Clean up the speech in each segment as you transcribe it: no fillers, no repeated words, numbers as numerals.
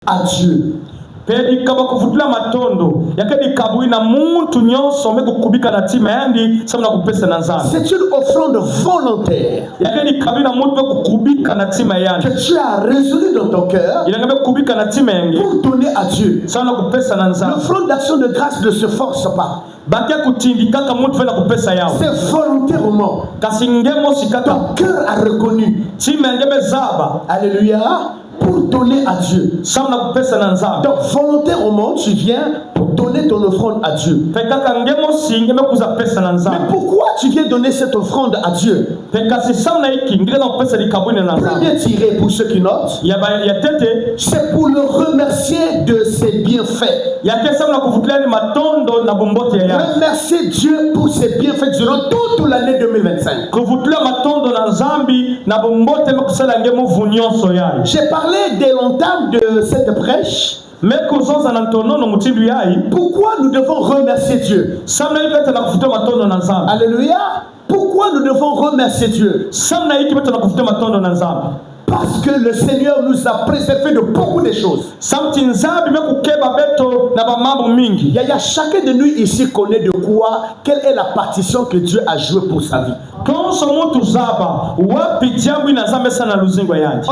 à Dieu. C'est une offrande volontaire que tu as résolu dans ton cœur pour donner à Dieu. L'offrande d'action de grâce ne se force pas. C'est volontairement. Ton cœur a reconnu. Alléluia. Pour donner à Dieu. Donc volontairement tu viens pour donner ton offrande à Dieu. Mais pourquoi tu viens donner cette offrande à Dieu? Premier tiré pour ceux qui notent, c'est pour le remercier de ses bienfaits. Remercier Dieu pour ses bienfaits durant toute l'année 2025. J'ai parlé dès longtemps de cette prêche. Pourquoi nous devons remercier Dieu? Alléluia. Pourquoi nous devons remercier Dieu? Parce que le Seigneur nous a préservé de beaucoup de choses. Chacun de nous ici connaît de quoi, quelle est la partition que Dieu a jouée pour sa vie. On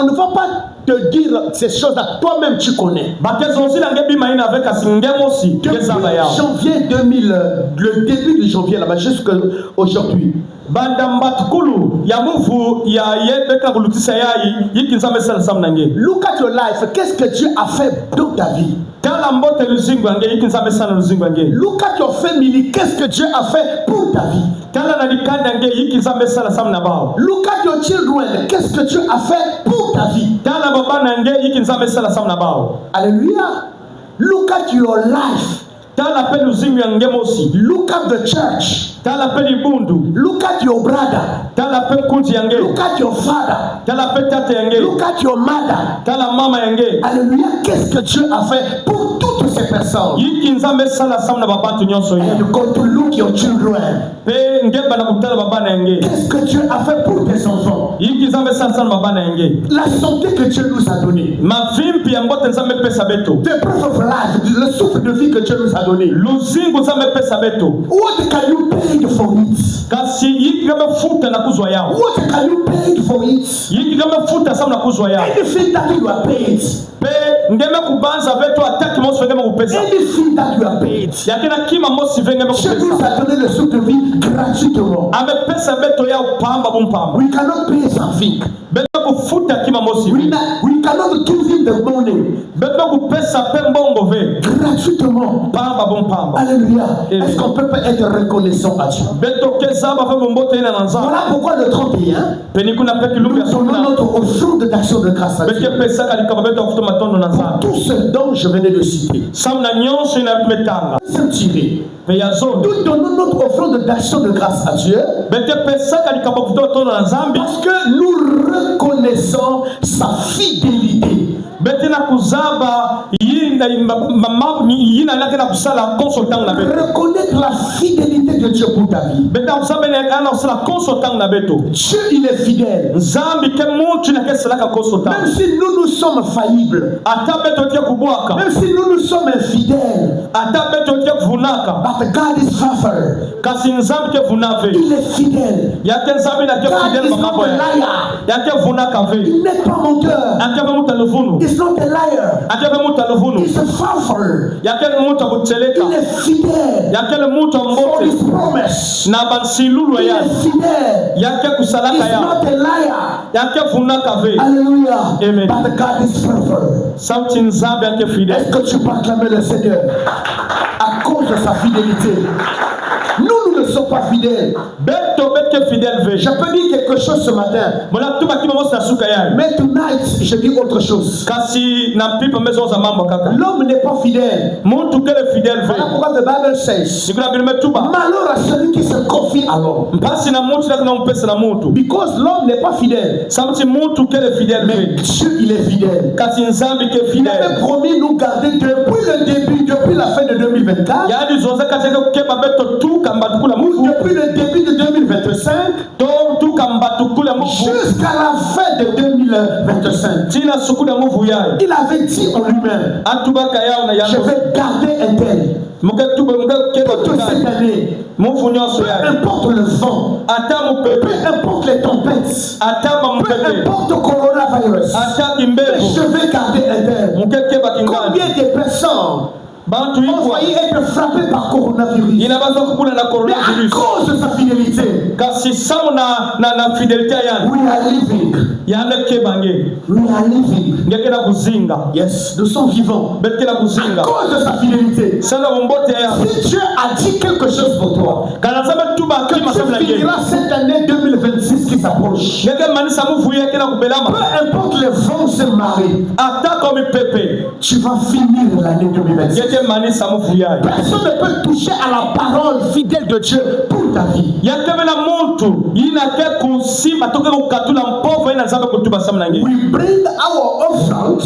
ne va pas te dire ces choses-là, toi-même tu connais. Le début de janvier là-bas jusqu'à aujourd'hui. Look at your life. Qu'est-ce que Dieu a fait dans ta vie? Look at your family. Qu'est-ce que Dieu a fait pour ta vie? Look at your children. Qu'est-ce que Dieu a fait pour ta vie? Alléluia. Look at your life. Look at the church. Look at your brother. Look at your father. Look at your mother. Alléluia. Qu'est-ce que Dieu a fait pour toutes ces personnes? And go to look your children. Qu'est-ce que Dieu a fait pour tes enfants? La santé que Dieu nous a donnée. The breath of life, le souffle de vie que Dieu nous a donné. What can you pay for it? What can you pay for it? Anything that you are paid. Anything that you are paid. Dieu nous a donné le souffle de vie gratuitement. We cannot pay something. We cannot give him the money. Gratuitement. Alléluia. Est-ce qu'on peut pas être reconnaissant à Dieu? Voilà pourquoi le 31, nous donnons notre offrande d'action de grâce à Dieu. Tout ce dont je venais de citer. C'est tiré. Nous donnons notre offrande d'action de grâce à Dieu parce que nous reconnaissons sa fidélité. Reconnaître la fidélité de Dieu pour ta vie. Dieu, il est fidèle. Même si nous sommes faillibles, même si nous sommes infidèles, but God is faithful. Il est fidèle. God is not a liar. Il n'est pas menteur. He's not a liar. He's a faithful. Il est fidèle. For his promise. Il est fidèle. He's not a liar. Alléluia. But God is faithful. Est-ce que tu peux acclamer le Seigneur à cause de sa fidélité? Nous ne sommes pas fidèles. Je peux dire quelque chose ce matin. Mais tonight, je dis autre chose. L'homme n'est pas fidèle. Voilà pourquoi the Bible says, malheur à celui qui se confie à l'homme. Because l'homme n'est pas fidèle. Mais Dieu, il est fidèle. Il avait promis nous garder depuis le début, depuis la fin de 2024. Depuis le début de 2025 jusqu'à la fin de 2025. 2025. Il avait dit en lui-même, je vais garder un tel. Toute cette année, peu importe le vent, peu importe les tempêtes, peu importe le coronavirus, je vais garder un tel. Combien de personnes ont failli être frappés par coronavirus, mais à cause de sa fidélité, we are living. We are living. Yes, nous sommes vivants à cause de sa fidélité. Si Dieu a dit quelque chose pour toi, que tu finiras cette année 2026 qui s'approche, peu importe les vents se marient, tu vas finir l'année 2026. Personne ne peut toucher à la parole fidèle de Dieu pour ta vie. We bring our offering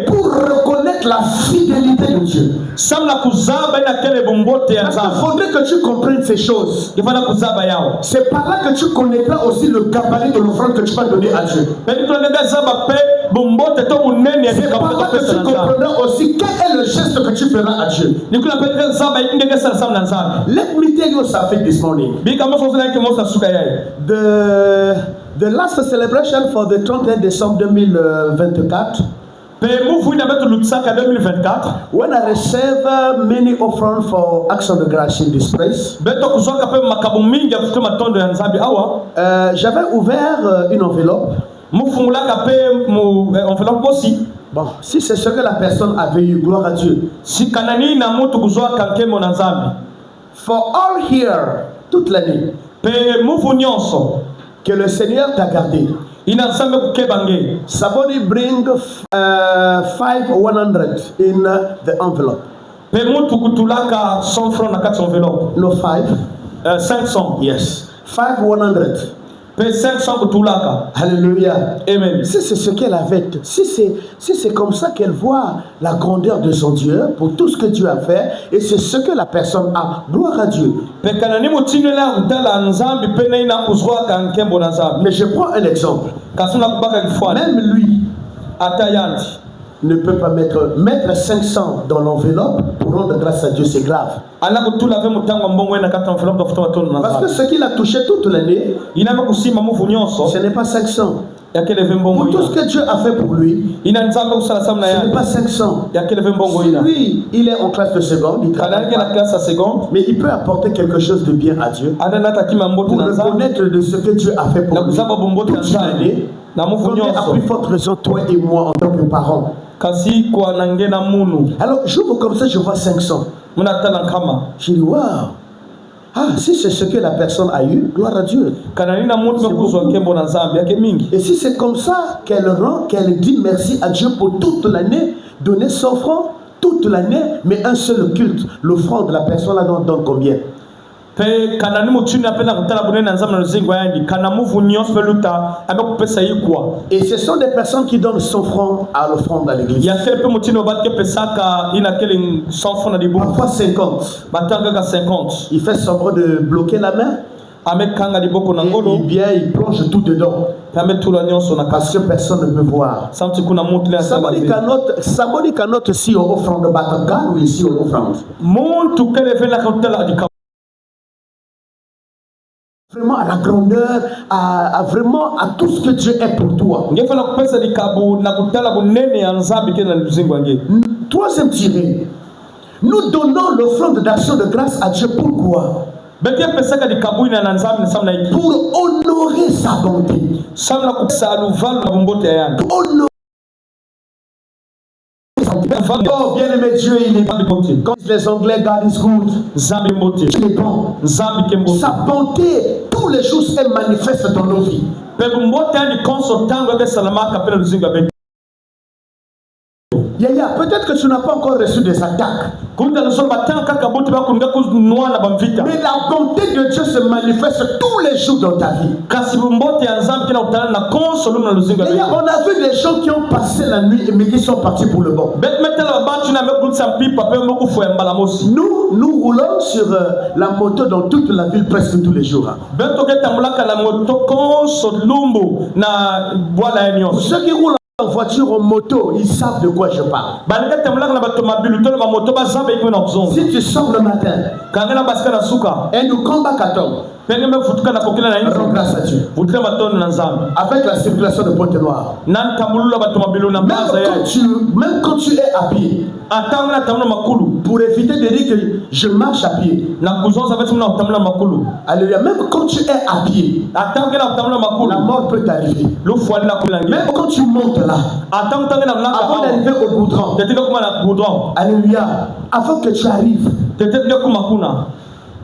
pour reconnaître la fidélité de Dieu. Il faudrait que tu comprennes ces choses. C'est par là que tu connaîtras aussi le gabarit de l'offrande que tu vas donner à Dieu. C'est par là que tu comprendras aussi quel est le geste que tu feras à Dieu. Let me tell you something this morning. The last celebration for the 31 December 2024, when I receive many offerings for Action de Grâce in this place, j'avais ouvert une enveloppe. Bon, si c'est ce que la personne avait eu, gloire à Dieu. For all here, toute l'année, que le Seigneur t'a gardé. Somebody bring 500 in the envelope. No, 500. Yes. 500. Alléluia. Amen. Si c'est ce qu'elle avait, si c'est comme ça qu'elle voit la grandeur de son Dieu pour tout ce que Dieu a fait, et c'est ce que la personne a, gloire à Dieu. Mais je prends un exemple. Même lui ne peut pas mettre 500 dans l'enveloppe pour rendre grâce à Dieu, c'est grave. Parce que ce qu'il a touché toute l'année, ce n'est pas 500. Pour tout ce que Dieu a fait pour lui, ce n'est pas 500. Si lui, il est en classe de seconde, il travaille pas, mais il peut apporter quelque chose de bien à Dieu pour reconnaître de ce que Dieu a fait pour lui toute l'année. Combien a plus forte raison, toi et moi, en tant que parents. Alors, j'ouvre comme ça, je vois 500. Je dis, waouh! Ah, si c'est ce que la personne a eu, gloire à Dieu. Et si c'est comme ça qu'elle rend, qu'elle dit merci à Dieu pour toute l'année, donner son franc, toute l'année, mais un seul culte, l'offrande de la personne là donne combien? Et ce sont des personnes qui donnent 100 francs à l'offrande à l'église. Parfois 50. Il fait semblant de bloquer la main. Et bien il plonge tout dedans. Parce que personne ne peut voir. Somebody cannot see your offering, but God will see your offering. Vraiment à la grandeur, vraiment à tout ce que Dieu est pour toi. Troisième tiré, nous donnons l'offrande d'action de grâce à Dieu. Pourquoi? Pour honorer sa bonté. Oh, bien-aimé Dieu, il est bon. Comme les Anglais, God is good. Il est bon. Sa bonté, tous les jours, elle manifeste dans nos vies. Yaya, peut-être que tu n'as pas encore reçu des attaques. Mais la bonté de Dieu se manifeste tous les jours dans ta vie. Yaya, on a vu des gens qui ont passé la nuit mais qui sont partis pour le bon. Nous roulons sur la moto dans toute la ville presque tous les jours. Pour ceux qui roulent en voiture, en moto, ils savent de quoi je parle. Si tu sors le matin et nous combat 14, rends grâce à Dieu. Avec la circulation de Pointe-Noire, même quand tu es à pied, pour éviter de dire que je marche à pied, alléluia, même quand tu es à pied, la mort peut t'arriver. Même quand tu montes là, avant d'arriver au goudron, alléluia, avant que tu arrives,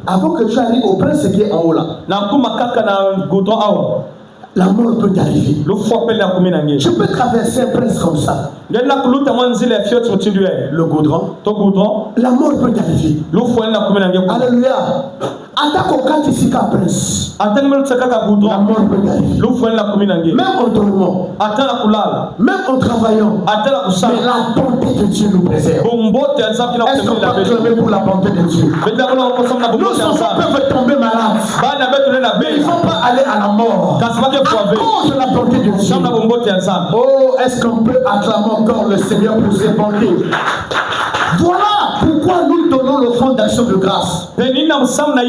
avant que tu arrives au prince qui est en haut là, la mort peut t'arriver. Tu peux traverser un prince comme ça. Le goudron, la mort peut t'arriver. Alléluia. Attaque au Katisika prince. La mort peut t'arriver. Même en dormant, même en travaillant, mais la bonté de Dieu nous préserve. Est-ce qu'on peut clamer pour la bonté de Dieu? Nos enfants peuvent tomber malades, mais ils ne vont pas aller à la mort à cause de la bonté de Dieu. Oh, est-ce qu'on peut acclamer encore le Seigneur pour ses bontés? Voilà pourquoi nous donnons l'offrande d'action de grâce. La femme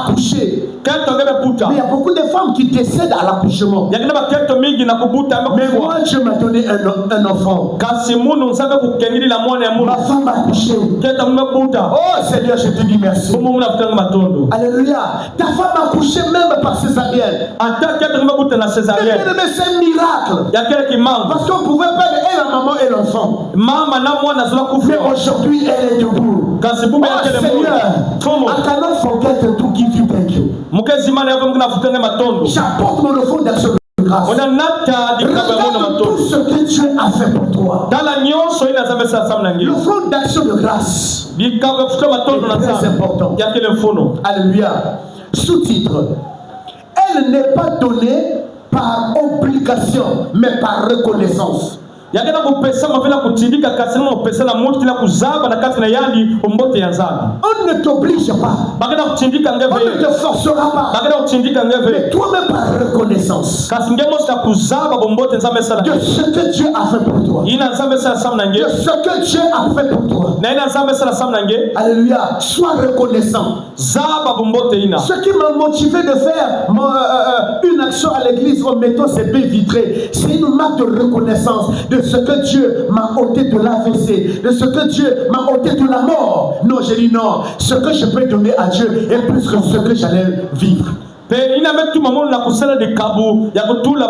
accouchée. Mais il y a beaucoup de femmes qui décèdent à l'accouchement. Mais moi, Dieu m'a donné un enfant. Ma femme accouchée. Oh Seigneur, je te dis merci. Alléluia. Ta femme accouchée même par césarienne. C'est un miracle. Parce qu'on pouvait perdre et la maman et l'enfant. Mais aujourd'hui, elle est debout. Oh Seigneur, I cannot forget to give you thank you. J'apporte mon offrande d'action de grâce. Regarde tout ce que Dieu a fait pour toi. L'offrande d'action de grâce est très important. Alléluia. Sous-titre: elle n'est pas donnée par obligation, mais par reconnaissance. On ne t'oblige pas. On ne te forcera pas. Mais toi-même par reconnaissance de ce que Dieu a fait pour toi. De ce que Dieu a fait pour toi. Alléluia. Sois reconnaissant. Ce qui m'a motivé de faire une action à l'église en mettant ces baies vitrées, c'est une marque de reconnaissance de ce que Dieu m'a ôté de l'AVC, de ce que Dieu m'a ôté de la mort. Non, j'ai dit non. Ce que je peux donner à Dieu est plus que ce que j'allais vivre. Ina metu mamono na kusala de kabu ya kutula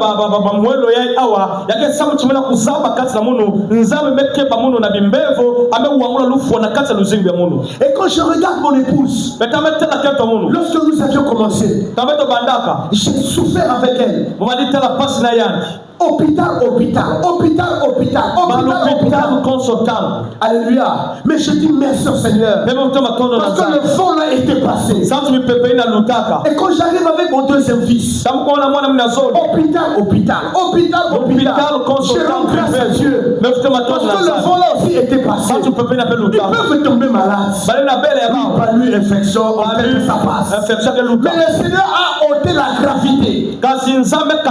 mwelo ya awa ya kesamu chimela kuzaba kati na munu nzame meke pamono na bimbevo ame uamula lufu na kati luzingu ya munu. Et quand je regarde mon épouse, lorsque nous avions commencé, j'ai souffert avec elle. Hôpital. Alléluia. Mais je dis merci au Seigneur. Parce que le fond là était passé. Et quand j'arrive avec mon deuxième fils, hôpital. Je rends grâce à Dieu. Parce que le fond là aussi était passé. Ils peuvent tomber malades. Pas lui, infection, on fait que ça passe. Mais le Seigneur a ôté la gravité. Le Seigneur a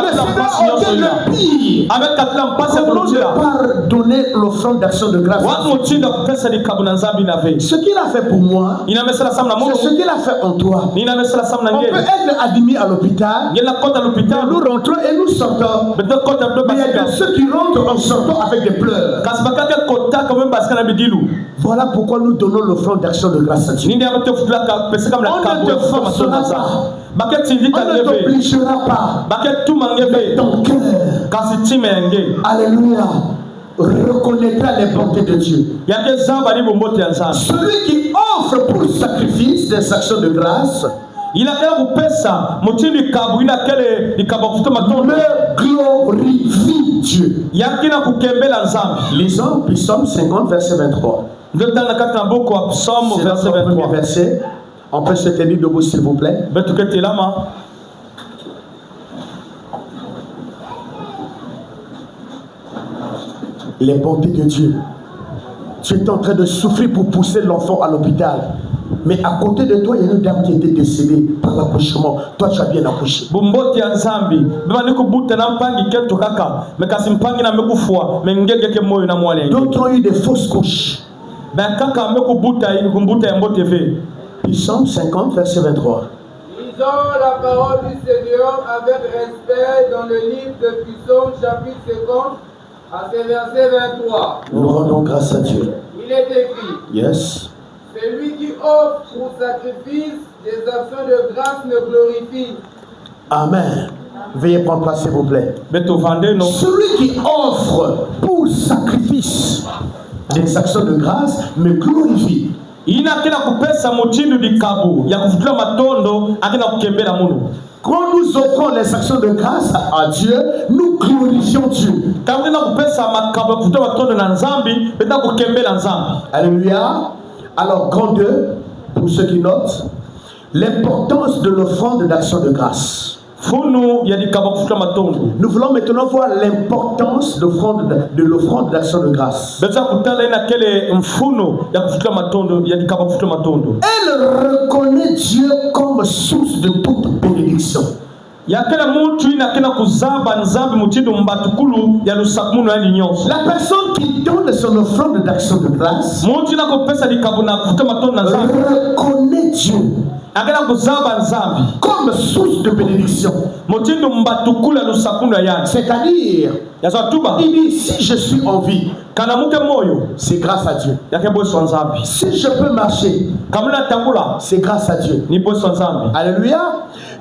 ôté le pire. Comment ne pas donner l'offrande d'action de grâce? Ce qu'il a fait pour moi, c'est ce qu'il a fait en toi. On peut être admis à l'hôpital, nous rentrons et nous sortons. Mais il y a de ceux qui rentrent en sortant avec des pleurs. Voilà pourquoi nous donnons l'offrande d'action de grâce à Dieu. On ne te forcera pas. On ne t'obligera pas. Mais ton cœur, alléluia, reconnaîtra les bontés de Dieu. Celui qui offre pour sacrifice des actions de grâce me glorifie Dieu. Lisons Psaume 50, verset 23. C'est notre premier verset. On peut se tenir debout, s'il vous plaît. Les bontés de Dieu. Tu es en train de souffrir pour pousser l'enfant à l'hôpital. Mais à côté de toi, il y a une dame qui était décédée par l'accouchement. Toi, tu as bien accouché. D'autres ont eu des fausses couches. Psaume 50, verset 23. Lisons la parole du Seigneur avec respect dans le livre de Psaume, chapitre 50, à ce verset 23. Nous rendons grâce à Dieu. Il est écrit. Yes. Celui qui offre pour sacrifice des actions de grâce me glorifie. Amen. Veuillez prendre place, s'il vous plaît. Celui qui offre pour sacrifice des actions de grâce me glorifie. Quand nous offrons les actions de grâce à Dieu, nous glorifions Dieu. Alléluia. Alors, grand 2, pour ceux qui notent, l'importance de l'offrande d'action de grâce. Nous voulons maintenant voir l'importance de l'offrande d'action de grâce. Elle reconnaît Dieu comme source de toute bénédiction. La personne qui donne son offrande d'action de grâce reconnaît Dieu comme source de bénédiction. C'est-à-dire, il dit, si je suis en vie, c'est grâce à Dieu. Si je peux marcher, c'est grâce à Dieu. Alléluia.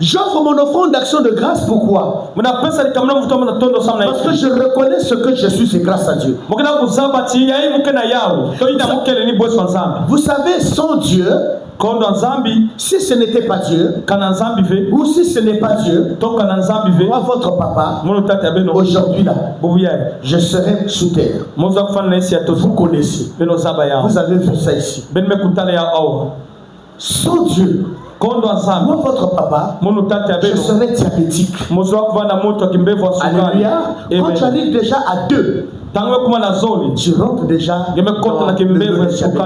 J'offre mon offrande d'action de grâce, pourquoi? Parce que je reconnais ce que je suis, c'est grâce à Dieu. Vous savez, sans Dieu, si ce n'était pas Dieu, ou si ce n'est pas Dieu, moi, votre papa, aujourd'hui là, je serais sous terre. Vous connaissez. Vous avez vu ça ici. Sans Dieu, moi, votre papa, je serais diabétique. Alléluia. Quand tu arrives déjà à 2, tu rentres déjà dans le diabète.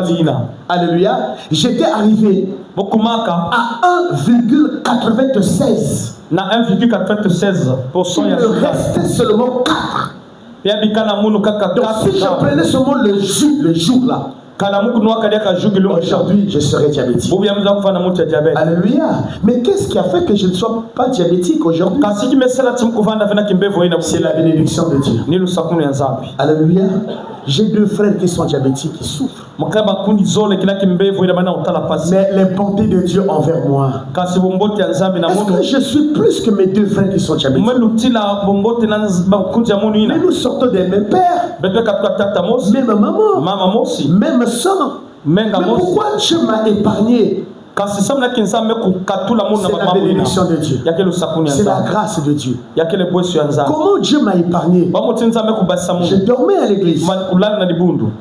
Alléluia. J'étais arrivé à 1,96. Il me restait seulement 4. Donc si je prenais seulement le jour là, aujourd'hui, je serai diabétique. Alléluia. Mais qu'est-ce qui a fait que je ne sois pas diabétique aujourd'hui? C'est la bénédiction de Dieu. Alléluia. J'ai 2 frères qui sont diabétiques, qui souffrent. Mais les bontés de Dieu envers moi. Est-ce que je suis plus que mes 2 frères qui sont diabétiques? Mais nous sortons des mêmes pères, même maman, même sang. Mais pourquoi Dieu m'a épargné? C'est la bénédiction de Dieu. C'est la grâce de Dieu. Comment Dieu m'a épargné? Je dormais à l'église.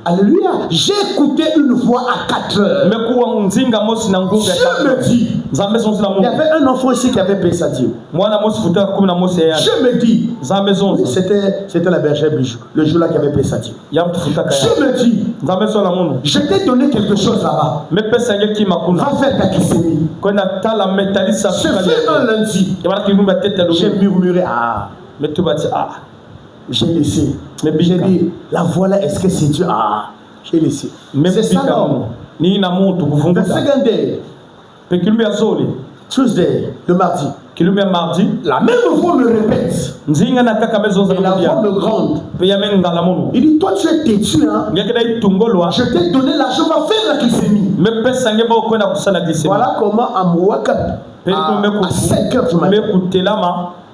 Alléluia. J'ai écouté une voix à 4 heures. Dieu me dit. Il y avait un enfant ici qui avait payé sa dîme. Je me dis. C'était la bergère Bijou. Le jour-là qui avait payé sa dîme. Je me dis. Je t'ai donné quelque chose là-bas. Va faire ta glycémie. Je fais un lundi. J'ai murmuré. J'ai laissé. J'ai dit, la voilà, est-ce que c'est Dieu? J'ai laissé. C'est ça non. The second day. Tuesday, le mardi. La même voix me répète. Et la voix me gronde. Il dit, toi tu es têtu, hein? Je t'ai donné l'argent, va faire la glycémie. Voilà comment à Mwakab, à 5 heures du matin,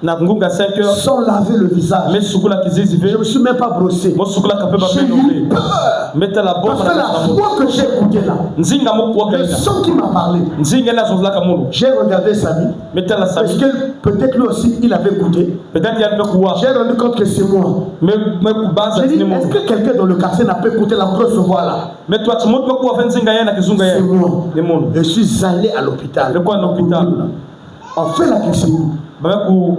na ngunga 5 heures sans laver le visage. mais sukula kizizi Je ne me suis même pas brossé. mo sukula kapeba J'ai eu peur. meta la bombe Parce que la fois que j'ai écouté là, nzinga mo kwa le kaina son qui m'a parlé, nzinga na zonzla kamulu j'ai regardé Samy. meta la Parce sami que peut-être lui aussi, il avait goûté. peut-être il y a le kuwa J'ai rendu compte que c'est moi. mais kubaza J'ai dit, ni mo est-ce que quelqu'un dans le quartier n'a pas écouté la grosse voix là? mais toi tu montes kwa fa nzinga yana kizunga C'est yana moi. ni mo Je suis allé à l'hôpital. le quoi à l'hôpital On fait la question. ba ku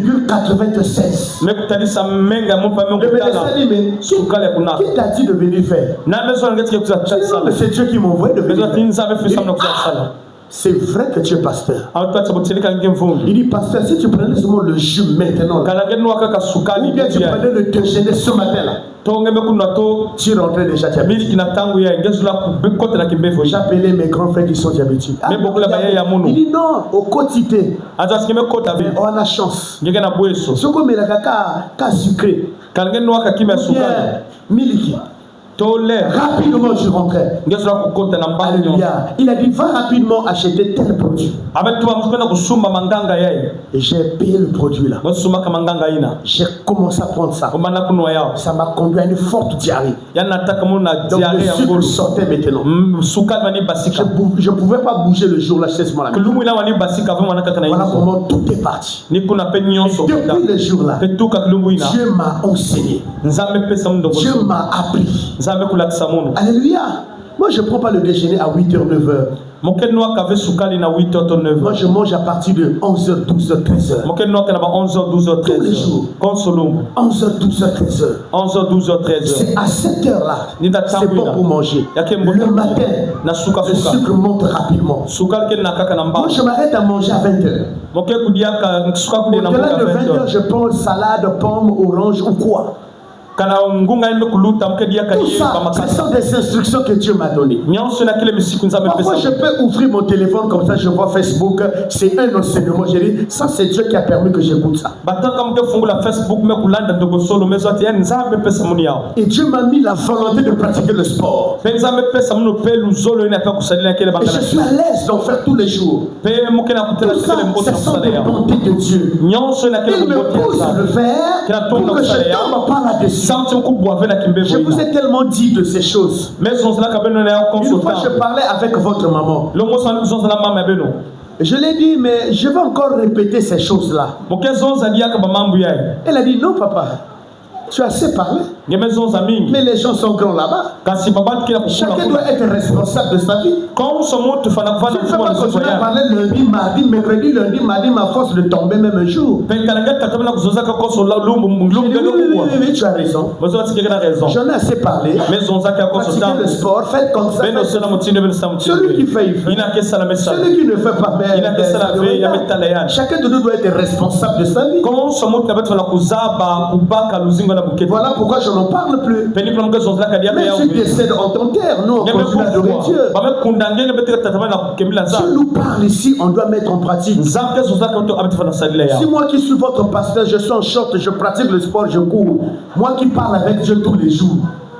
1,96. mais kutalisa menga mo pa Le menga médecin dit, mais sukala kuna qui t'a dit de venir faire? na besoin ngeti kuza Je dis, non, mais c'est Dieu qui m'a envoyé de venir besoin faire. tinza be fisa na kuza sala C'est vrai que tu es pasteur. au toi tsaboteleka ngemvungi Il dit, pasteur, si tu prenais seulement le jus maintenant, kana ngenu waka ou sukali bien tu bia prenais le déjeuner ce matin-là, to ngeme kuna to tu rentrais déjà diabétique. miliki na tangu ya ngezula ku kote na kimbevo J'ai appelé mes grands frères qui sont diabétiques. Mais beaucoup là-bas, il y a mon nom. Il dit non, au quotidien, aza sikeme kota be on a chance. ngeke na bweso Ce qu'on met là, qu'à sucré, kana ngenu waka kimya bien sukali miliki. to le Rapidement, je rentrais. ngezula ku kota na mbali nyo Alléluia. Il a dit, va rapidement acheter tel produit. abetuba mukena kusumba manganga yayi Et j'ai payé le produit là. nosuma ka manganga ina J'ai commencé à prendre ça. omana kunwa yao Ça m'a conduit à une forte diarrhée. yana taka mona Donc diarrhée le ya sucre ngolo sortait maintenant. sukali mani basika Je ne pouvais pas bouger le jour là, chez moi là. kulumu ina mani basika vraiment na kaka na Voilà yiso comment tout est parti. ni kuna pe nyonso Et kuta depuis le jour là, petuka kulumu ina Dieu m'a enseigné. nzambe pesa mundo Dieu m'a appris. nzambe kulakisa muno Alléluia. Moi, je ne prends pas le déjeuner à 8h, 9h. mokeni waka ve sukali na 8h to 9h Moi, je mange à partir de 11h, 12h, 13h. mokeni waka na ba 11h 12h Tous les 13h jours. konsolungu 11h, 12h, 13h. 11h 12h 13h C'est à cette heure-là, Nida c'est bon tangwina. pour manger. Yake Le mboka. matin, na suka le suka sucre monte rapidement. sukali keni na kaka na Moi, mbao je m'arrête à manger à 20h. moke kudiaka suka kudi na Au-delà mboka de 20h, 20h je prends salade, pomme, orange ou quoi. kana ngunga ime kuluta moke diaka Tout ye ça, ba ce makasa sont des instructions que Dieu m'a données. nyonso na kile misiku nzambe Parfois, je pesa peux ouvrir mon téléphone comme ça, je vois Facebook, c'est un enseignement. Je dis, ça, c'est Dieu qui a permis que j'écoute ça. bataka moke fungula Facebook me kulanda ndogo solo mezo ati yani nzambe pesa muni yao Et Dieu m'a mis la volonté de pratiquer le sport. pe nzambe pesa muno pe luzolo ina pe kusalia kile Et bangala je suis à l'aise d'en faire tous les jours. pe moke na kutela Tout ça, kile mbote ce sont kusala des yao bontés de Dieu. nyonso na kile Il me mbote pousse à le faire pour que je tombe pas là-dessus. santi mkubwa vena Je kimbevo vous ai tellement dit de ces choses. mais zonzala kabeno na yao Une fois, consultant je parlais avec votre maman. longo sana zonzala mama beno Je l'ai dit, mais je vais encore répéter ces choses-là. moke zonza diaka ba mambu yayi Elle a dit, non, papa, tu as assez parlé. ngeme zonza mingi Mais les gens sont grands là-bas. kasi babatu kila Chacun kukula doit être responsable de sa vie. quand son mot te fana Je fana ne fais kwa pas nzoko continuer à ya parler lundi, mardi, mercredi, lundi, mardi, ma force de tomber même un jour. pe kalanga takamana kuzoza ka koso la lumbu Je lumbu dis, ngelo oui, kuwa tu as raison. mozo ati na raison J'en ai assez parlé. mais zonza ka koso Pratiquez tango le sport, faites comme ça. beno sona mutinde beno sam Celui qui fait, il fait. ina kesa la mesa Celui qui ne fait pas, mais ina kesa la ve ya metala ya chacun de nous doit être responsable de sa vie. quand son mot kabet fana kuzaba kubaka luzingo na bukete Voilà pourquoi je n'en parle plus. peni kwa mke zonza ka dia Même ya ceux qui décèdent en ton terre, nous on continue à adorer Dieu. ba me kundange ngebe te tatamana kukemila Dieu nza nous parle ici, on doit mettre en pratique. nzambe zonza ka to abet fana salila ya Si moi qui suis votre pasteur, je suis en short, je pratique le sport, je cours. Moi qui parle avec Dieu tous les jours.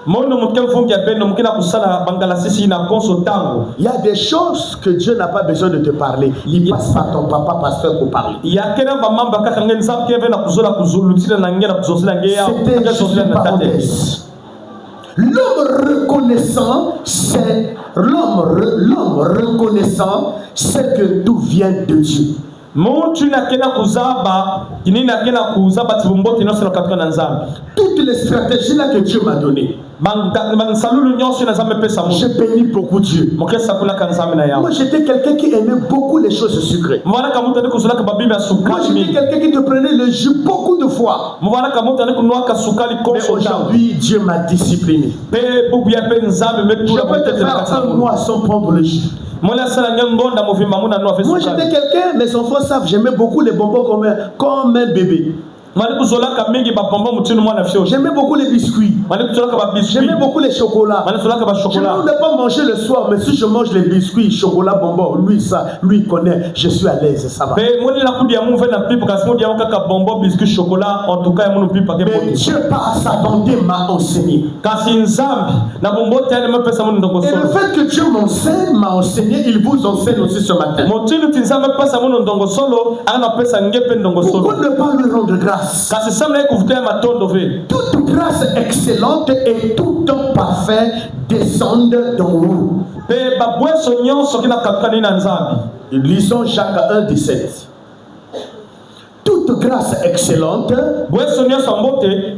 mono mke mfungi ya beno mke na kusala bangala sisi na konso tango Il y a des choses que Dieu n'a pas besoin de te parler. Il passe par ton papa pasteur pour parler. ya kena ba mamba kaka ngen nzambe ke vena kuzola kuzulutila na ngena kuzosila ngeya C'était juste une parenthèse. L'homme reconnaissant, c'est l'homme reconnaissant, c'est que tout vient de Dieu. muntu na kena kuzaba kinina kena kuzaba tibumbote nyonso na katika na nzambe Toutes les stratégies là que Dieu m'a données, bansalulu nyonso na nzambe pesa j'ai muntu béni beaucoup Dieu. mokesa kula ka nzambe na yawo Moi j'étais quelqu'un qui aimait beaucoup les choses sucrées. mwana ka muntu ani kuzula ka babibi ya Moi sukali j'étais mingi quelqu'un qui te prenait le jus beaucoup de fois. mwana ka muntu ani kunwa ka sukali Mais konso tango aujourd'hui, Dieu m'a discipliné. pe bubu ya pe nzambe Je metula peux te botete na faire kati un mois sans prendre le jus. mwana sala ngonda movimba muna no Moi j'étais sukali quelqu'un, mes enfants savent, j'aimais beaucoup les bonbons comme un bébé. J'aimais beaucoup les biscuits. J'aimais beaucoup les chocolats. Je ne voulais pas manger le soir, mais si je mange les biscuits, chocolat, bonbon, lui connaît, je suis à l'aise, ça va. Mais Dieu par sa bonté m'a enseigné. Et le fait que Dieu m'enseigne, m'a enseigné, il vous enseigne aussi ce matin. Pourquoi ne pas lui rendre grâce? Toute grâce excellente et tout don parfait descendent d'en haut. Lisons Jacques 1,17. Toute grâce excellente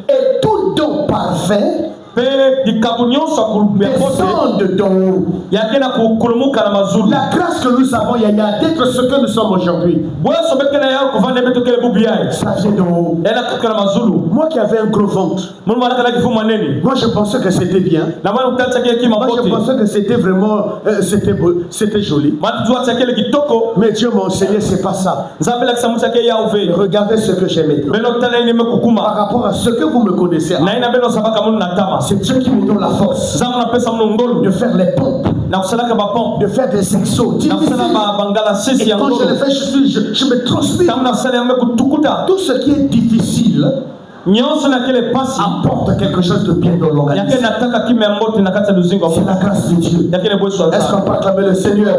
et tout don parfait descendent d'en haut. La grâce que nous avons, d'être ce que nous sommes aujourd'hui, ça vient d'en haut. Moi qui avais un gros ventre, moi je pensais que c'était bien. Moi je pensais que c'était vraiment, c'était joli. Mais Dieu m'a enseigné, c'est pas ça. Regardez ce que j'ai maintenant. Par rapport à ce que vous me connaissez, c'est Dieu qui me donne la force de faire les pompes, de faire des exos difficiles. Et quand je le fais, je me transpire. Tout ce qui est difficile apporte quelque chose de bien dans l'organisme. C'est la grâce de Dieu. Est-ce qu'on peut acclamer le Seigneur?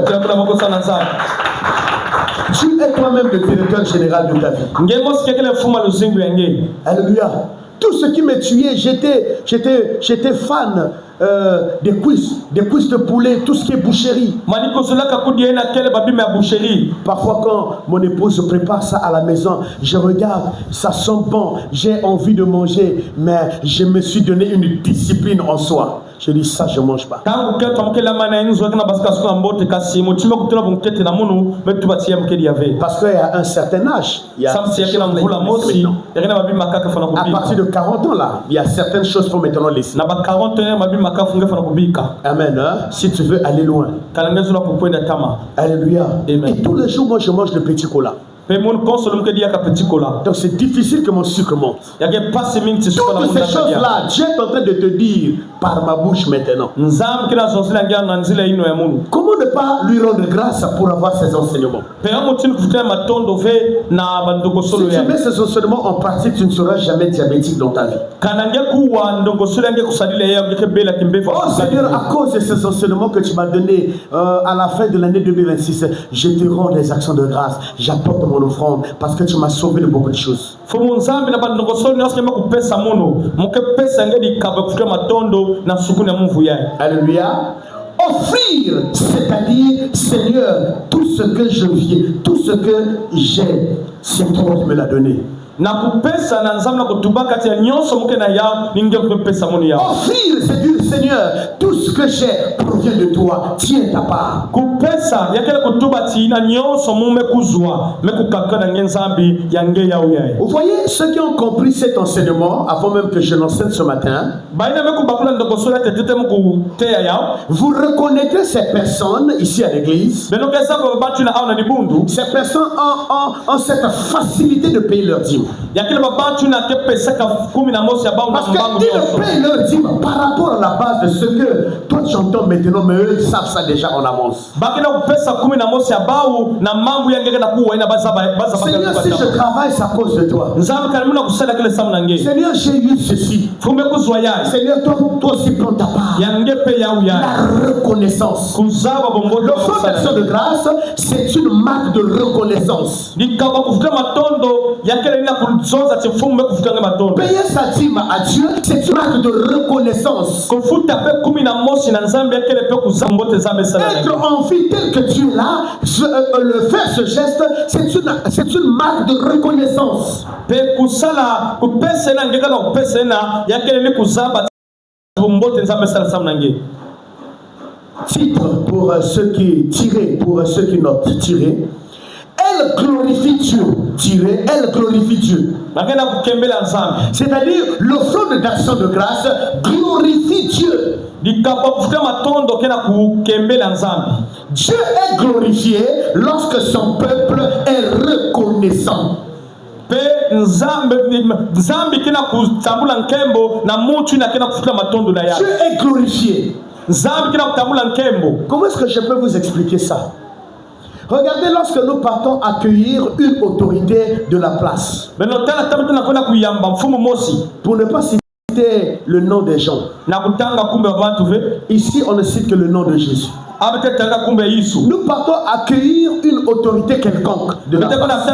Tu es toi-même le directeur général de ta vie. Alléluia. Tout ce qui me tuait, j'étais fan des cuisses de poulet, tout ce qui est boucherie. Parfois quand mon épouse prépare ça à la maison, je regarde, ça sent bon, j'ai envie de manger, mais je me suis donné une discipline en soi. Je dis ça, je ne mange pas. Parce qu'à un certain âge, il y a à partir de 40 ans là, il y a certaines choses qu'il faut maintenant laisser. Amen. Hein? Si tu veux aller loin. Alléluia. Amen. Et tous les jours, moi je mange le petit cola. Donc c'est difficile que mon sucre monte. Toutes ces choses-là, Dieu est en train de te dire par ma bouche maintenant. Comment ne pas lui rendre grâce pour avoir ces enseignements? Si tu mets ces enseignements en pratique, tu ne seras jamais diabétique dans ta vie. Oh Seigneur, à cause de ces enseignements que tu m'as donnés à la fin de l'année 2026, je te rends des actions de grâce. J'apporte mon offrande parce que tu m'as sauvé de beaucoup de choses. Alléluia. Offrir, c'est-à-dire, Seigneur, tout ce que je vis, tout ce que j'ai, c'est toi qui me l'as donné. Offrir, c'est dire, Seigneur, tout ce que j'ai provient de toi, tiens ta part. Vous voyez, ceux qui ont compris cet enseignement, avant même que je l'enseigne ce matin, vous reconnaîtrez ces personnes ici à l'église. Ces personnes ont cette facilité de payer leur dîme. Parce qu'ils payent leur dîme par rapport à la base de ce que toi tu entends maintenant, mais eux ils savent ça déjà en avance. Seigneur, si je travaille, c'est à cause de toi. Seigneur, j'ai eu ceci. Seigneur, toi aussi prends ta part. La reconnaissance. L'offrande d'action de grâce, c'est une marque de reconnaissance. Payer sa dîme à Dieu, c'est une marque de reconnaissance. Être en vie tel que tu es là, le faire ce geste, c'est une marque de reconnaissance. Titre pour ceux qui tirent, pour ceux qui notent, tirez. Elle glorifie Dieu. Tirez, elle glorifie Dieu. C'est-à-dire, l'offrande d'action de grâce glorifie Dieu. Dieu est glorifié lorsque son peuple est reconnaissant. pe nzambi kina kutambula nkembo na mutu na kina kufuta matondo na yake. Dieu est glorifié. Nzambi kina kutambula nkembo. Comment est-ce que je peux vous expliquer ça? Regardez, lorsque nous partons accueillir une autorité de la place, pour ne pas citer le nom des gens, ici on ne cite que le nom de Jésus. Nous partons accueillir une autorité quelconque de la place.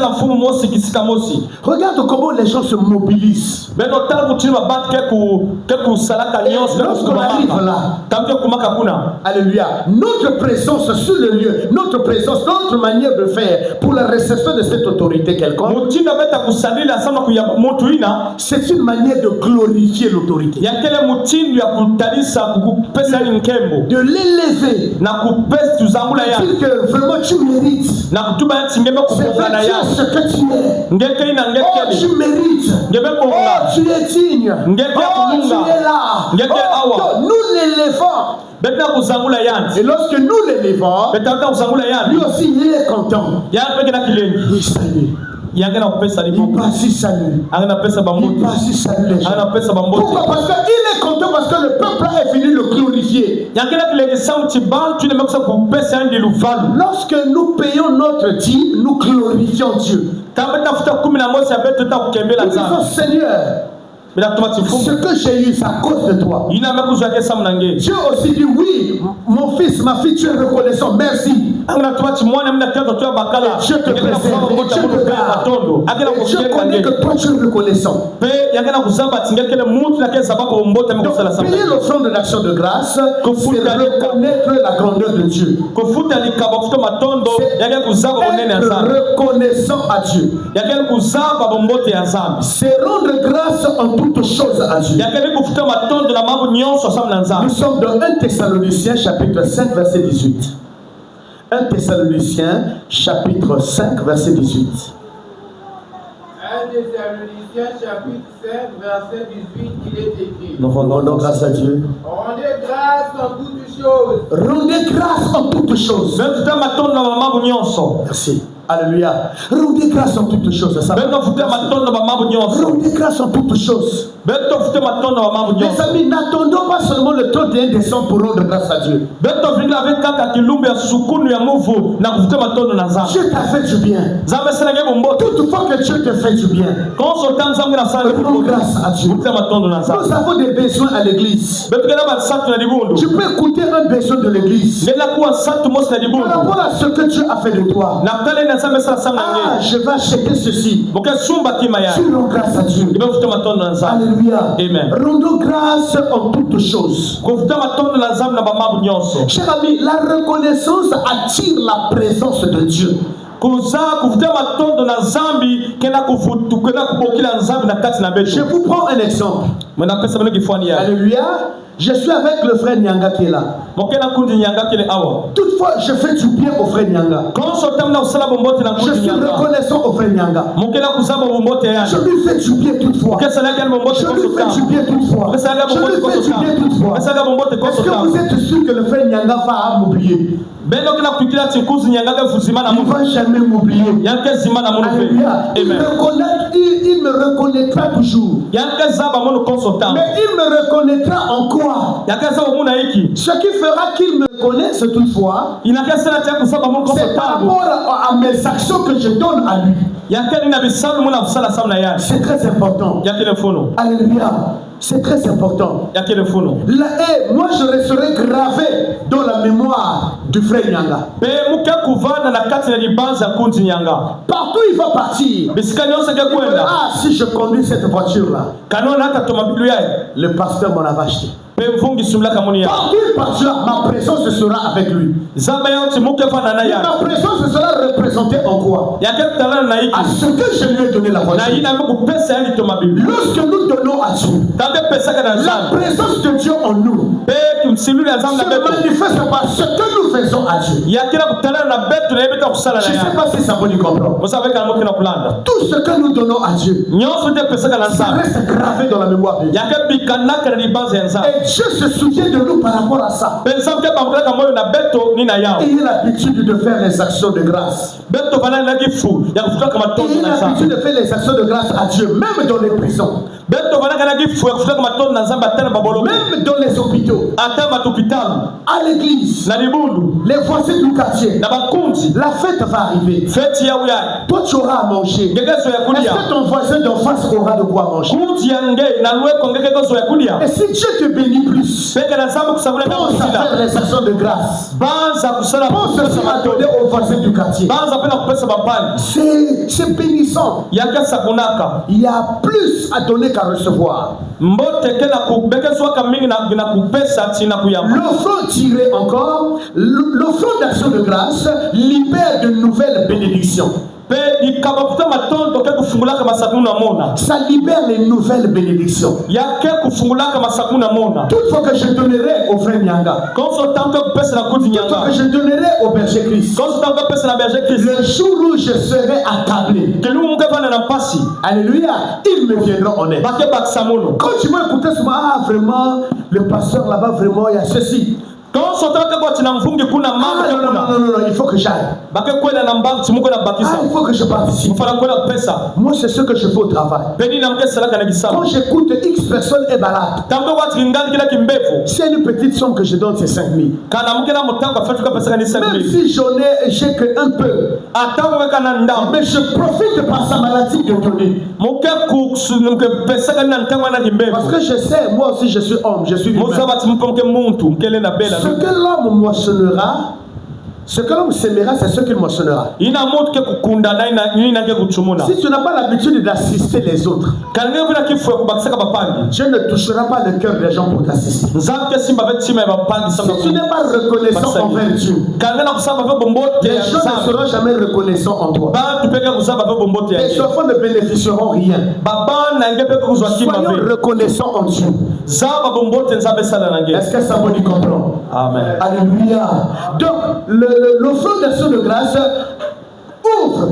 Regarde comment les gens se mobilisent. Lorsqu'on arrive là, alléluia, notre présence sur le lieu, notre présence, notre manière de faire pour la réception de cette autorité quelconque, c'est une manière de glorifier l'autorité, de l'élever. Dire que vraiment tu mérites. C'est vrai, tu as ce que tu es. Oh, tu mérites. Oh, tu es digne. Oh, tu es là. Oh, nous l'élevons. Et lorsque nous l'élevons, lui aussi il est content. Il salue. Il passe salut. Il passe salut les gens. Pourquoi? Parce qu'il est content, parce que le peuple est venu le glorifier. Lorsque nous payons notre dîme, nous glorifions Dieu. Nous disons Seigneur, ce que j'ai eu, c'est à cause de toi. Dieu aussi dit oui, mon fils, ma fille, tu es reconnaissant, merci. Je te préserve, je te garde. Et je connais que toi tu es reconnaissant. Donc, payer l'offrande d'action de grâce, c'est reconnaître la grandeur de Dieu. C'est être reconnaissant à Dieu. C'est rendre grâce en toutes choses à Dieu. Nous sommes dans 1 Thessaloniciens chapitre 5 verset 18. 1 Thessaloniciens chapitre 5 verset 18. 1 Thessaloniciens chapitre 5 verset 18, il est écrit. Nous rendons grâce à Dieu. Rendez grâce en toutes choses. Rendez grâce en toutes choses. Merci. Alléluia. Rendez grâce en toutes choses. Rendez grâce en toutes choses. Mes amis, n'attendons pas seulement le 31 décembre pour rendre grâce à Dieu. Dieu t'a fait du bien. Toutefois que Dieu te fait du bien, rends grâce à Dieu. Nous avons des besoins à l'église. Tu peux écouter un besoin de l'église par rapport à ce que Dieu a fait de toi. Ah, je vais acheter ceci. Tu rends grâce à Dieu. Alléluia. Amen. Rendons grâce en toutes choses. Cher ami, la reconnaissance attire la présence de Dieu. Je vous prends un exemple. Alléluia. Je suis avec le frère Nyanga qui est là. Toutefois, je fais du bien au frère Nyanga. Je suis reconnaissant au frère Nyanga. Je lui fais du bien toutefois. Je lui fais du bien toutefois. Je lui fais du bien toutefois. Est-ce que vous êtes sûr que le frère Nyanga va m'oublier? Il ne va jamais m'oublier. Alléluia. Il me reconnaîtra toujours. Mais il me reconnaîtra en quoi? Ce qui fera qu'il me reconnaisse toutefois, c'est par rapport à mes actions que je donne à lui. C'est très important. Alléluia. C'est très important. Moi, je resterai gravé dans la mémoire du frère Nyanga. Partout il va partir. Ah, si je conduis cette voiture-là, le pasteur m'en a acheté. Partout il partira, ma présence sera avec lui. Ma présence sera représentée en quoi? À ce que je lui ai donné la voiture. Lorsque nous donnons à Dieu, la présence de Dieu en nous se manifeste par ce que nous faisons à Dieu. Je ne sais pas si ça vous comprend. Tout ce que nous donnons à Dieu, ça reste gravé dans la mémoire de Dieu. Et Dieu se souvient de nous par rapport à ça. Et il a l'habitude de faire les actions de grâce. ya kufuta kama Et tondo il na a nzambe. l'habitude de faire les actions de grâce à Dieu, même dans les prisons, Beto bana kana gifu ya kufuta kama tondo na nzambe atana babolo. même dans les hôpitaux, Ata matupitalu à l'église, na libundu les voisins du quartier. na bakunzi. La fête va arriver. Feti ya uya. Toi, tu auras à manger. Ngekezo ya Est-ce kulia. que ton voisin d'en face aura de quoi manger? Kunzi ya nge na luwe kongekezo ya kulia. Et si Dieu te bénit plus, Peke na nzambe kusabule na pense à kusila. faire les actions de grâce. Banza kusala Pense aussi à donner aux voisins du quartier. Banza pena kupesa bapani. C'est bénissant. Yaka sabunaka. Il y a plus à donner qu'à recevoir. Mbote kena kubekezwa kamingi na kupesa tina kuyamba. L'offrande tirée encore, l'offrande d'action de grâce libère de nouvelles bénédictions. Pe ikabafuta matondo ke kufungulaka masakuna mona. Ça libère les nouvelles bénédictions. Yake kufungulaka masakuna mona. Toutefois que je donnerai au frère Nyanga, Konso tanto kupesa na kuti toutefois nyanga. que je donnerai au berger Christ, Konso tanto kupesa na berger Christ. le jour où je serai accablé, Kelu muke vana na pasi. alléluia, ils me viendront en aide. Bake baksamono. Quand tu m'as écouté souvent, ah vraiment, le pasteur là-bas, vraiment, il y a ceci. Konso tanto kwa tina mfungi kuna Ah mama non, non, kuna. non, non, non, il faut que j'aille. Bake kwela na mbangu timuko na Ah, bakisa. il faut que je participe. Mfala kwela pesa. Moi, c'est ce que je fais au travail. Peni na mke salaka na Quand gisama. j'écoute X personnes et balade, Tanto watu ngani kila kimbevu. c'est une petite somme que je donne, c'est 5 000. Kana mke na mutaka fatu ka pesa ni Même 5000. si j'ai que un peu, Ata mweka na ndam. mais je profite par sa maladie de donner. Muke mke pesa kana ntangwa na kimbevu. Parce que je sais, moi aussi je suis homme, je suis humain. Musa bati mke muntu mkele na bela. Ce que l'homme moissonnera, ce que l'homme sèmera, c'est ce qu'il moissonnera. Ina moto ke kukunda na ina ke kuchumuna. Si tu n'as pas l'habitude d'assister les autres, Kange vina kifu kubakisaka bapangi. Dieu ne touchera pas le cœur des gens pour t'assister. Nzambe simba ve tima bapangi Si sama. tu n'es pas reconnaissant envers Dieu, Kange na kusamba ve bombote les ya gens ne nzambe. seront jamais reconnaissants en toi. Ba tupeke kusamba ve bombote ya. Tes enfants ne bénéficieront rien. Baba na nge pe kuzwa kima Soyons ve. reconnaissants en Dieu. Zaba bombote nzambe sala na nge. Est-ce que ça vous dit comprendre? Amen. Alléluia. Donc, l'offrande d'action de grâce ouvre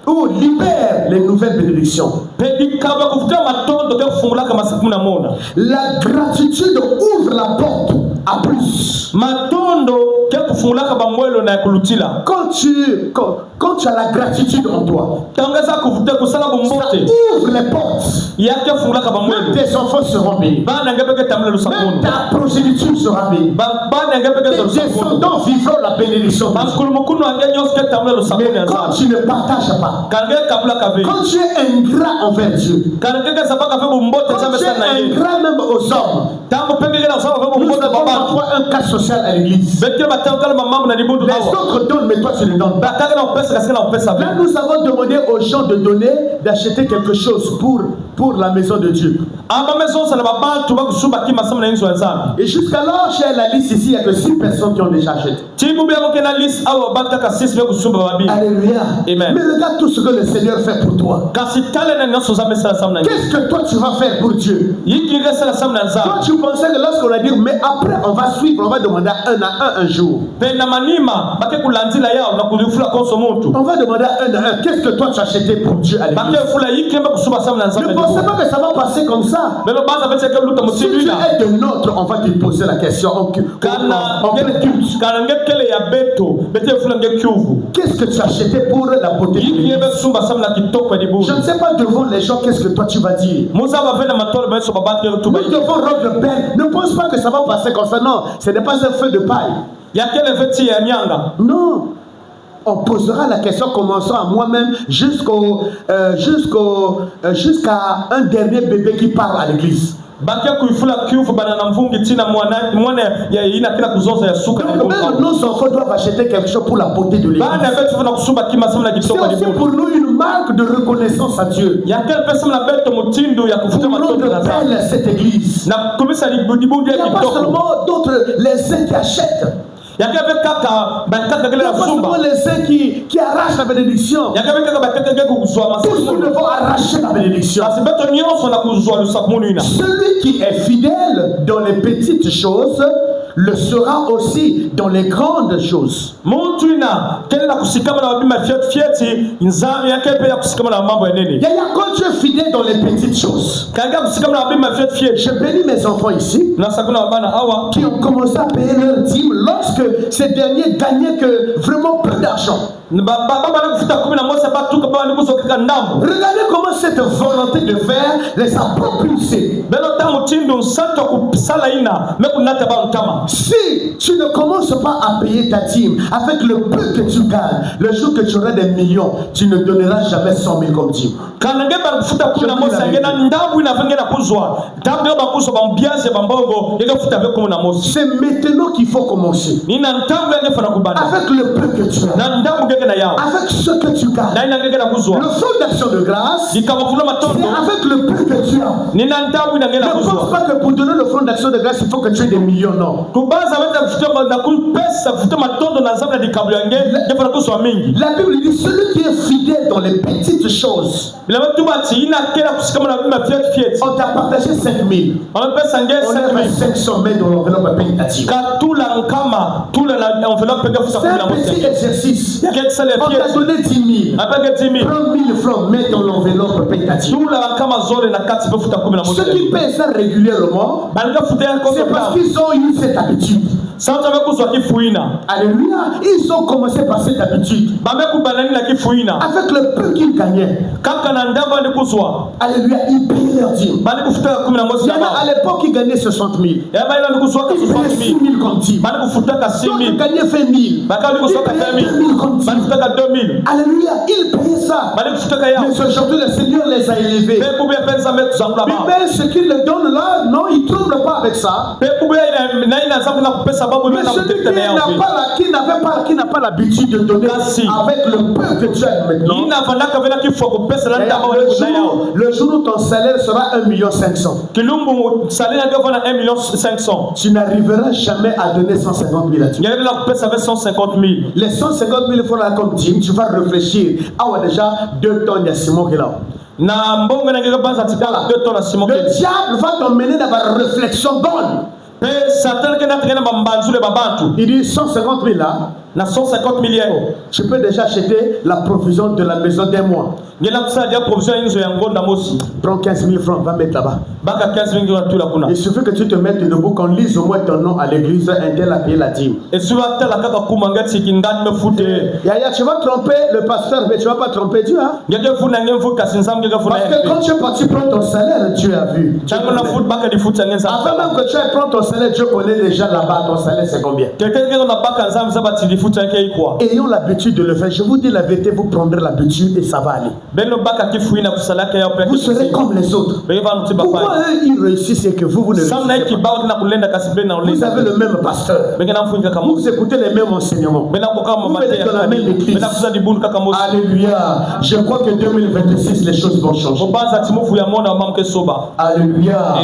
ou libère les nouvelles bénédictions. Pedi kaba kufuta matondo ke kufungulaka masakuna mona. La gratitude ouvre la porte à plus. Matondo ke kufungulaka bamwelo na kulutila. Quand tu as la gratitude en toi, Tangeza kufuta kusala ça bombote. ouvre les portes. Yake fungulaka Même bamwelo. tes enfants seront bénis. Bana nge peke tamle Même lusakuno. ta progéniture sera bénie. Bana nge peke Tes lusakuno. descendants vivront la bénédiction. Bakulumukuno ange nyos ke tamle Mais lusakuno ya quand nzambe. tu ne partages pas, Kange kabula kave. quand tu es ingrat envers Dieu, Kange ke sabaka fe bombote quand nzambe tu sana es ye. ingrat même aux hommes, Tango peke ke na usaba fe nous bombote avons baba. parfois un cas social à l'église. Beke batanga kala mamambo na libundu Les awa. autres donnent, mais toi tu ne donnes pas. Batanga na upesa kasika na upesa Là, ve. nous avons demandé aux gens de donner, d'acheter quelque chose pour la maison de Dieu. Amba meso sana baba tuba kusumba kima sama na inzo nzambe. Et jusqu'alors, j'ai la liste ici, il n'y a que 6 personnes qui ont déjà acheté. Tibu bia ko kena list awa bata ka sis be kusumba babi. Alléluia. Amen. Mais regarde tout ce que le Seigneur fait pour toi. Kasi tale na nyoso zambe sala sama na nge. Qu'est-ce que toi tu vas faire pour Dieu? Yiki ke sala sama na Toi nzambe. tu pensais que lorsqu'on a dit, mais après on va suivre, on va demander un jour. Pe na manima bake kulanzila yao na kulifula konso muntu. On va demander un. Qu'est-ce que toi tu as acheté pour Dieu à l'église? Bake fula yiki mba kusumba sama na nzambe. Ne pensez pas que ça va passer comme ça. Belo baza bete ke luta Si tu mutindila. es de notre, on va te poser la question. En quel culte? Kana nge kele ya beto bete fula nge kyuvu. Qu'est-ce que tu as acheté pour la beauté de Yiki l'église? be sumba sama na kitoko ya Je dibu. ne sais pas devant les gens qu'est-ce que toi tu vas dire. Musa ba vena matolo ba so baba ke tuba. Nous devons rendre belle. Ne pense pas que ça va passer comme ça. Non, ce n'est pas un feu de paille. Ya kele veti ya nyanga. Non. On posera la question, commençons à moi-même jusqu'à un dernier bébé qui parle à l'église. Bakia kuifula kyufu bana na mvungi tina mwana ya ina kila kuzoza ya suka na Donc, même nos enfants doivent acheter quelque chose pour la beauté de l'église. bana betu na kusumba kima sama na C'est kitoko aussi dibu. pour nous une marque de reconnaissance à Dieu. Ya kele pesa na beto mutindo ya kufuta Pour matondo rendre na za. belle cette église. Na kumisa dibu Il ya n'y a pas kitoko. seulement d'autres, les uns qui achètent. Ya kele kaka bakaka Il kele n'y a na pas seulement sumba. les uns qui arrachent la bénédiction. Ya kele kaka bakaka kele kuzwa Tous nous masamu. devons arracher la bénédiction. Kasi beto nyonso na kuzwa lusakmunu ina. Celui qui est fidèle dans les petites choses le sera aussi dans les grandes choses. Muntu ina kele na kusikama na wabima fieti nzami ya kele ya kusikama na mambo ya nene. Quand tu es fidèle dans les petites choses, Kanga kusikama na wabima fieti. je bénis mes enfants ici Na sakuna wabana awa. qui ont commencé à payer leur dîme lorsque ces derniers gagnaient que vraiment peu d'argent. Regardez comment cette volonté de faire les a propulsés. Si tu ne commences pas à payer ta dîme avec le peu que tu gagnes, le jour que tu auras des millions, tu ne donneras jamais 100 000 comme dîme. C'est maintenant qu'il faut commencer. Avec le peu que tu as, avec ce que tu gagnes. Le fonds d'action de grâce, c'est avec le peu que tu as. Ne pense pas que pour donner le fonds d'action de grâce, il faut que tu aies des millions, non. La Bible dit celui qui est fidèle dans les petites choses. On t'a partagé 5 000. On a 500 000 dans l'enveloppe pénitative. C'est un petit exercice. On t'a donné 10 000. Prends 1000 francs, mets dans l'enveloppe pénitative. Ceux qui paient ça régulièrement, c'est parce qu'ils ont eu cette habitude. Alléluia. Ils ont commencé par cette habitude. Avec le peu qu'ils gagnaient. Alléluia. Ils payaient leur dîme. À l'époque, ils gagnaient 60 000. Ils payaient 6 000 comme dîme. Donc, ils gagnaient 20 000. Ils payaient 2 000 comme dîme. Alléluia. Ils payaient ça. Mais aujourd'hui, le Seigneur les a élevés. Mais ce qu'ils leur donnent là, non, ils ne troublent pas avec ça. Mais celui qui n'a pas l'habitude de donner avec le peu que tu as maintenant, le jour où ton salaire sera 1 500 000, tu n'arriveras jamais à donner 150 000 à Dieu. Les 150 000 francs là comme dîme, tu vas réfléchir. Ah ouais, déjà 2 tonnes, il y a Simon qui est là. Le diable va t'emmener dans la réflexion bonne. Il dit 150 000 là. Je peux déjà acheter la provision de la maison d'un mois. Prends 15 000 francs, va mettre là-bas. Il suffit que tu te mettes debout, qu'on lise au moins ton nom à l'église, un tel a payé la dîme. Tu vas tromper le pasteur, mais tu ne vas pas tromper Dieu. Hein? Parce que quand tu es parti prendre ton salaire, Dieu a vu. Avant même que tu ailles prendre ton salaire, Dieu connaît déjà là-bas, ton salaire c'est combien. Ayons l'habitude de le faire. Je vous dis la vérité, vous prendrez l'habitude et ça va aller. Vous serez comme les autres. Pourquoi eux ils réussissent et que vous ne réussissez pas? Vous avez le même pasteur. Vous écoutez les mêmes enseignements. Vous êtes dans la même église. Alléluia. Je crois que 2026 les choses vont changer. Alléluia.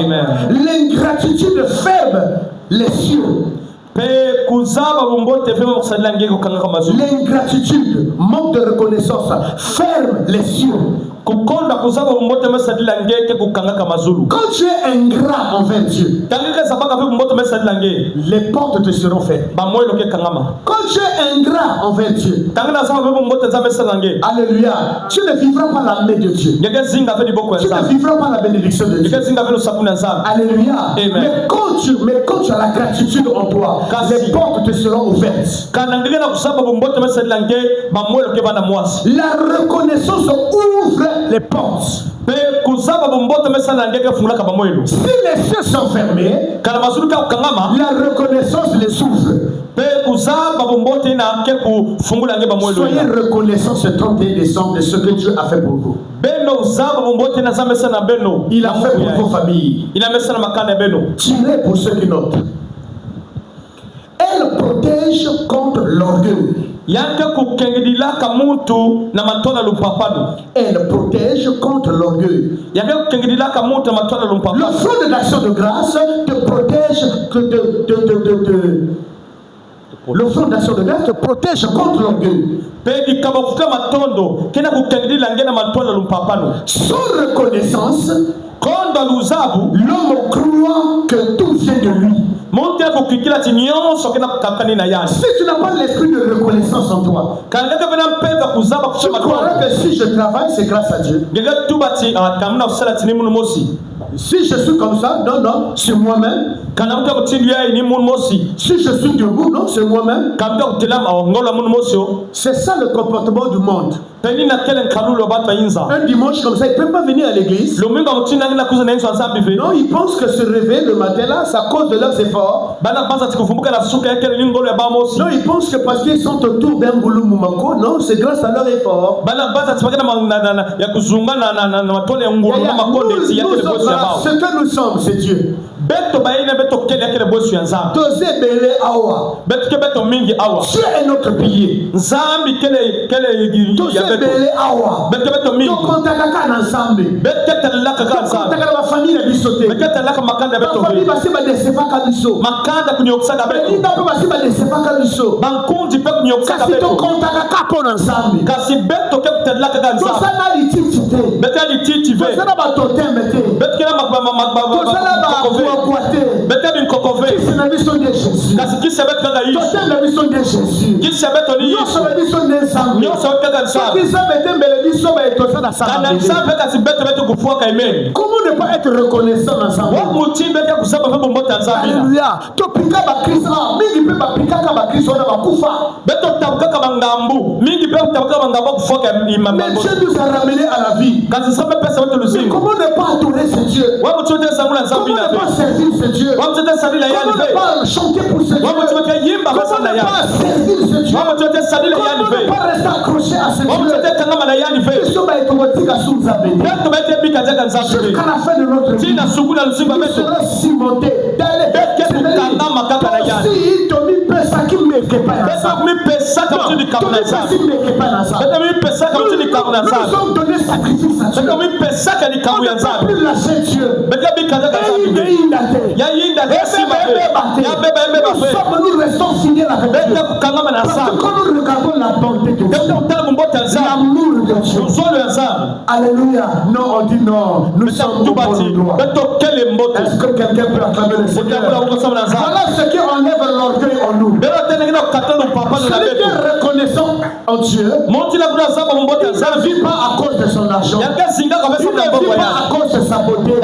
L'ingratitude ferme les cieux. L'ingratitude, manque de reconnaissance, ferme les cieux. Quand tu es ingrat envers Dieu, les portes te seront faites. Quand tu es ingrat envers Dieu, alléluia, tu ne vivras pas la main de Dieu. Tu ne vivras pas la bénédiction de Dieu. Alléluia. Mais quand tu as la gratitude en toi, les portes te seront ouvertes. La reconnaissance ouvre les portes. Si les cieux sont fermés, la reconnaissance les ouvre. Soyez reconnaissants ce 31 décembre de ce que Dieu a fait pour vous. Il a fait pour vos familles. Tirez pour ceux qui notent. Elle protège contre l'orgueil. Elle protège contre l'orgueil. Le front de l'action de grâce te protège le front d'action de grâce te protège contre l'orgueil. Sans reconnaissance, l'homme croit que tout vient de lui. Si tu n'as pas l'esprit de reconnaissance en toi, tu croiras que si je travaille, c'est grâce à Dieu. Si je suis comme ça, non, c'est moi-même. Si je suis debout, non, c'est moi-même. C'est ça le comportement du monde. Un dimanche comme ça, il ne peut pas venir à l'église. Non, ils pensent que se réveiller le matin là, c'est à cause de leurs efforts. Non, ils pensent que parce qu'ils sont autour d'un boulot moumako, non, c'est grâce à leurs efforts. Ce que nous sommes, c'est Dieu. Dieu est notre pilier. Comment ne pas être reconnaissant ensemble? Alléluia. Mais Dieu nous a ramenés à la vie. Mais comment ne pas adorer ce Dieu? Comment ne pas servir ce Dieu? Comment ne pas chanter pour ce Dieu? Comment ne pas servir ce Dieu? Comment ne pas rester accroché à ce Dieu? Jusqu'à la fin de notre vie, il sera cimenté. Nous sommes donnés sacrifice à Dieu. On ne peut plus lâcher Dieu. Nous restons fidèles avec Dieu. Parce que quand nous regardons la bonté de Dieu, l'amour de Dieu, alléluia. Non, on dit non. Nous sommes au bon endroit. Est-ce que quelqu'un peut acclamer le Seigneur? Voilà ce qui enlève l'orgueil en nous. Celui qui est reconnaissant en Dieu ne vit pas à cause de son argent. Il ne vit pas à cause de sa beauté. Il ne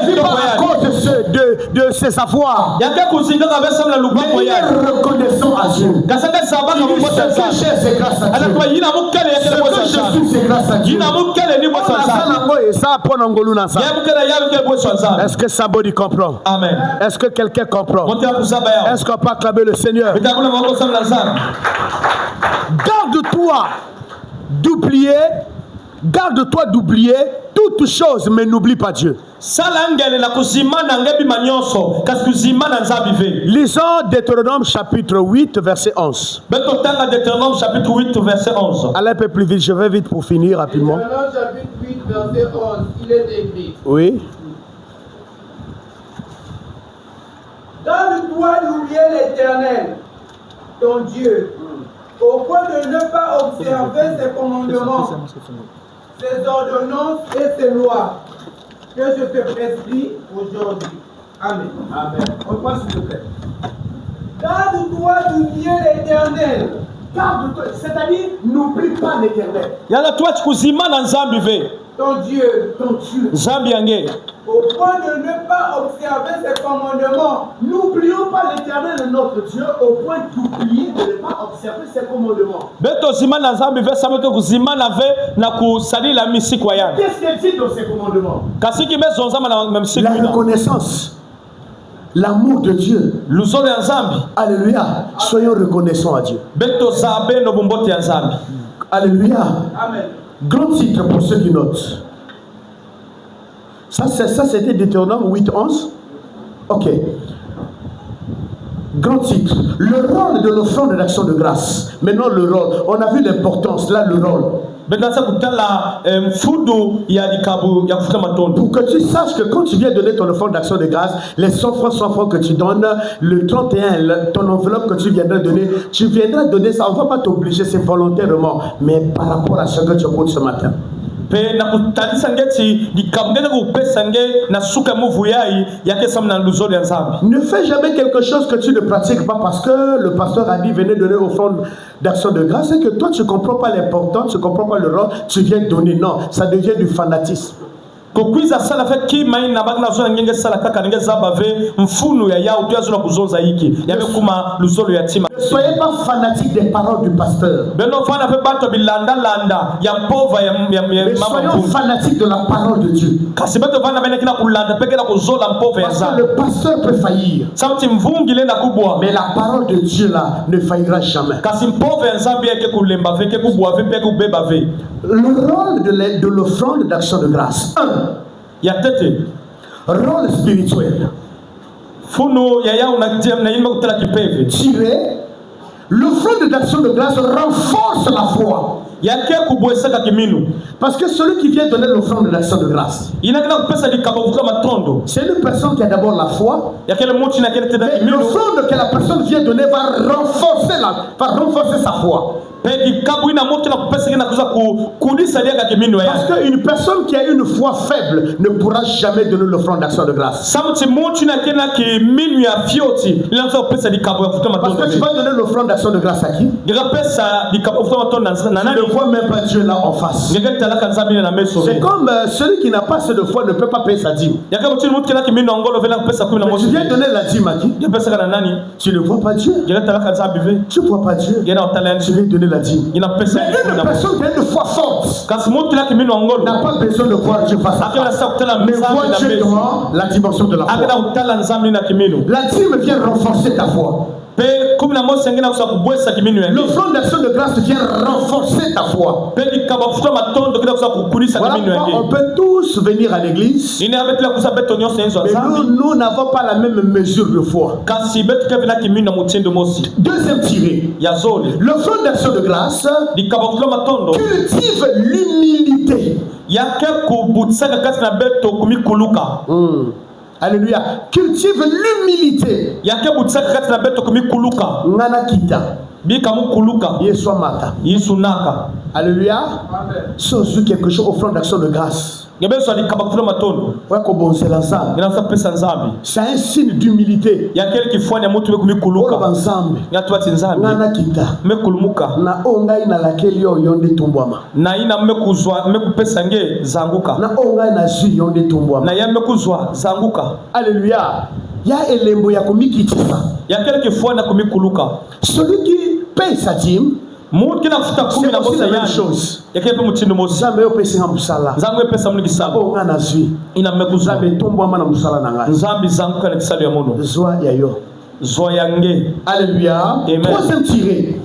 vit pas à cause de ses avoirs. Mais il est reconnaissant à Dieu. Ce que j'ai, c'est grâce à Dieu. Ce que je suis, c'est grâce à Dieu. Est-ce que Sabodi comprend? Amen. Est-ce que quelqu'un comprend? Est-ce qu'on peut acclamer le Seigneur? Garde-toi d'oublier toutes choses, mais n'oublie pas Dieu. Lisons Deutéronome chapitre 8, verset 11. Allez un peu plus vite, je vais vite pour finir rapidement. Deutéronome chapitre 8, verset 11, il est écrit. Oui. Garde-toi d'oublier l'Éternel, ton Dieu, au point de ne pas observer ses commandements, ses ordonnances et ses lois que je te prescris aujourd'hui. Amen. Amen. On passe s'il vous plaît. Garde-toi d'oublier l'Éternel. Garde-toi, c'est-à-dire n'oublie pas l'Éternel. Ton Dieu. Au point de ne pas observer ses commandements. N'oublions pas l'Éternel de notre Dieu au point d'oublier de ne pas observer ses commandements. Qu'est-ce qu'il dit dans ses commandements? La reconnaissance, l'amour de Dieu. Alléluia. Soyons reconnaissants à Dieu. Alléluia. Amen. Grand titre pour ceux qui notent. Ça c'était Deutéronome 8-11. Ok. Grand titre. Le rôle de l'offrande d'action de grâce. Maintenant le rôle. On a vu l'importance. Là le rôle. Pour que tu saches que quand tu viens donner ton offrande d'action de grâce, les 100 francs que tu donnes, le 31, ton enveloppe que tu viendras donner ça. On ne va pas t'obliger, c'est volontairement. Mais par rapport à ce que tu comptes ce matin. Ne fais jamais quelque chose que tu ne pratiques pas parce que le pasteur a dit venez donner offrande d'action de grâce. C'est que toi tu ne comprends pas l'importance, tu ne comprends pas le rôle, tu viens donner. Non, ça devient du fanatisme. kokwiza sala fe kima ina bagna zona ngenge sala kaka ngenge zabave mfunu ya yao tu azona kuzonza hiki yabe kuma luzolo yatima. Ne soyez pas fanatique des paroles du pasteur. Beno fana fe bato bilanda landa ya mpova ya mais soyons fanatiques de la parole de Dieu. Kasi bato fana bena kina kulanda peke na kuzola mpova ya za. Parce que le pasteur peut faillir. Samti mvungi le na kubwa. Mais la parole de Dieu là ne faillira jamais. Kasi mpova ya Nzambi yake kulemba veke kubwa ve peke kubeba ve. Le rôle de l'offrande d'action de grâce. 1. Yatete. Rôle spirituel. Funo ya yao na jem na yima kutala kipeve. Tiré. L'offrande d'action de grâce renforce la foi. Yake kubwesaka kiminu. Parce que celui qui vient donner l'offrande d'action de grâce, c'est une personne qui a d'abord la foi. Mais l'offrande que la personne vient donner va renforcer sa foi. Parce qu'une personne qui a une foi faible ne pourra jamais donner l'offrande d'action de grâce. Parce que tu vas donner l'offrande d'action de grâce à qui? Tu ne vois même pas Dieu là en face. C'est comme celui qui n'a pas assez de foi ne peut pas payer sa dîme. Mais tu viens donner la dîme à qui? Tu ne vois pas Dieu. Tu ne vois pas Dieu. Tu viens donner la dîme. Mais une personne qui a une foi forte n'a pas besoin de voir Dieu face à face. Mais voit Dieu dans la dimension de la foi. La dîme vient renforcer ta foi. L'offrande d'action de grâce vient renforcer ta foi. Voilà pourquoi on peut tous venir à l'église, mais nous n'avons pas la même mesure de foi. Deuxième tiré, l'offrande d'action de grâce cultive l'humilité. Alléluia. Cultive l'humilité. Nana kita. Yeswamata. Alléluia. C'est quelque chose offrande d'action de grâce. C'est un signe d'humilité. Nana kita. Na ongai na lakeli yo yonde tumbwama. Na ongai na zui yonde tumbwama. Alléluia. Ya elembo ya kumikitisa. Celui qui paye sa dîme, c'est aussi la même chose. Nzambe yo pesa musala. Nzambe pesa mungi sala. Onga na zui. Nzambe tumbwama na musala na ngai. Nzambe zanguka na kisalo ya mono. Zwa ya yo. Zwa yange. Alléluia. Troisième tiré.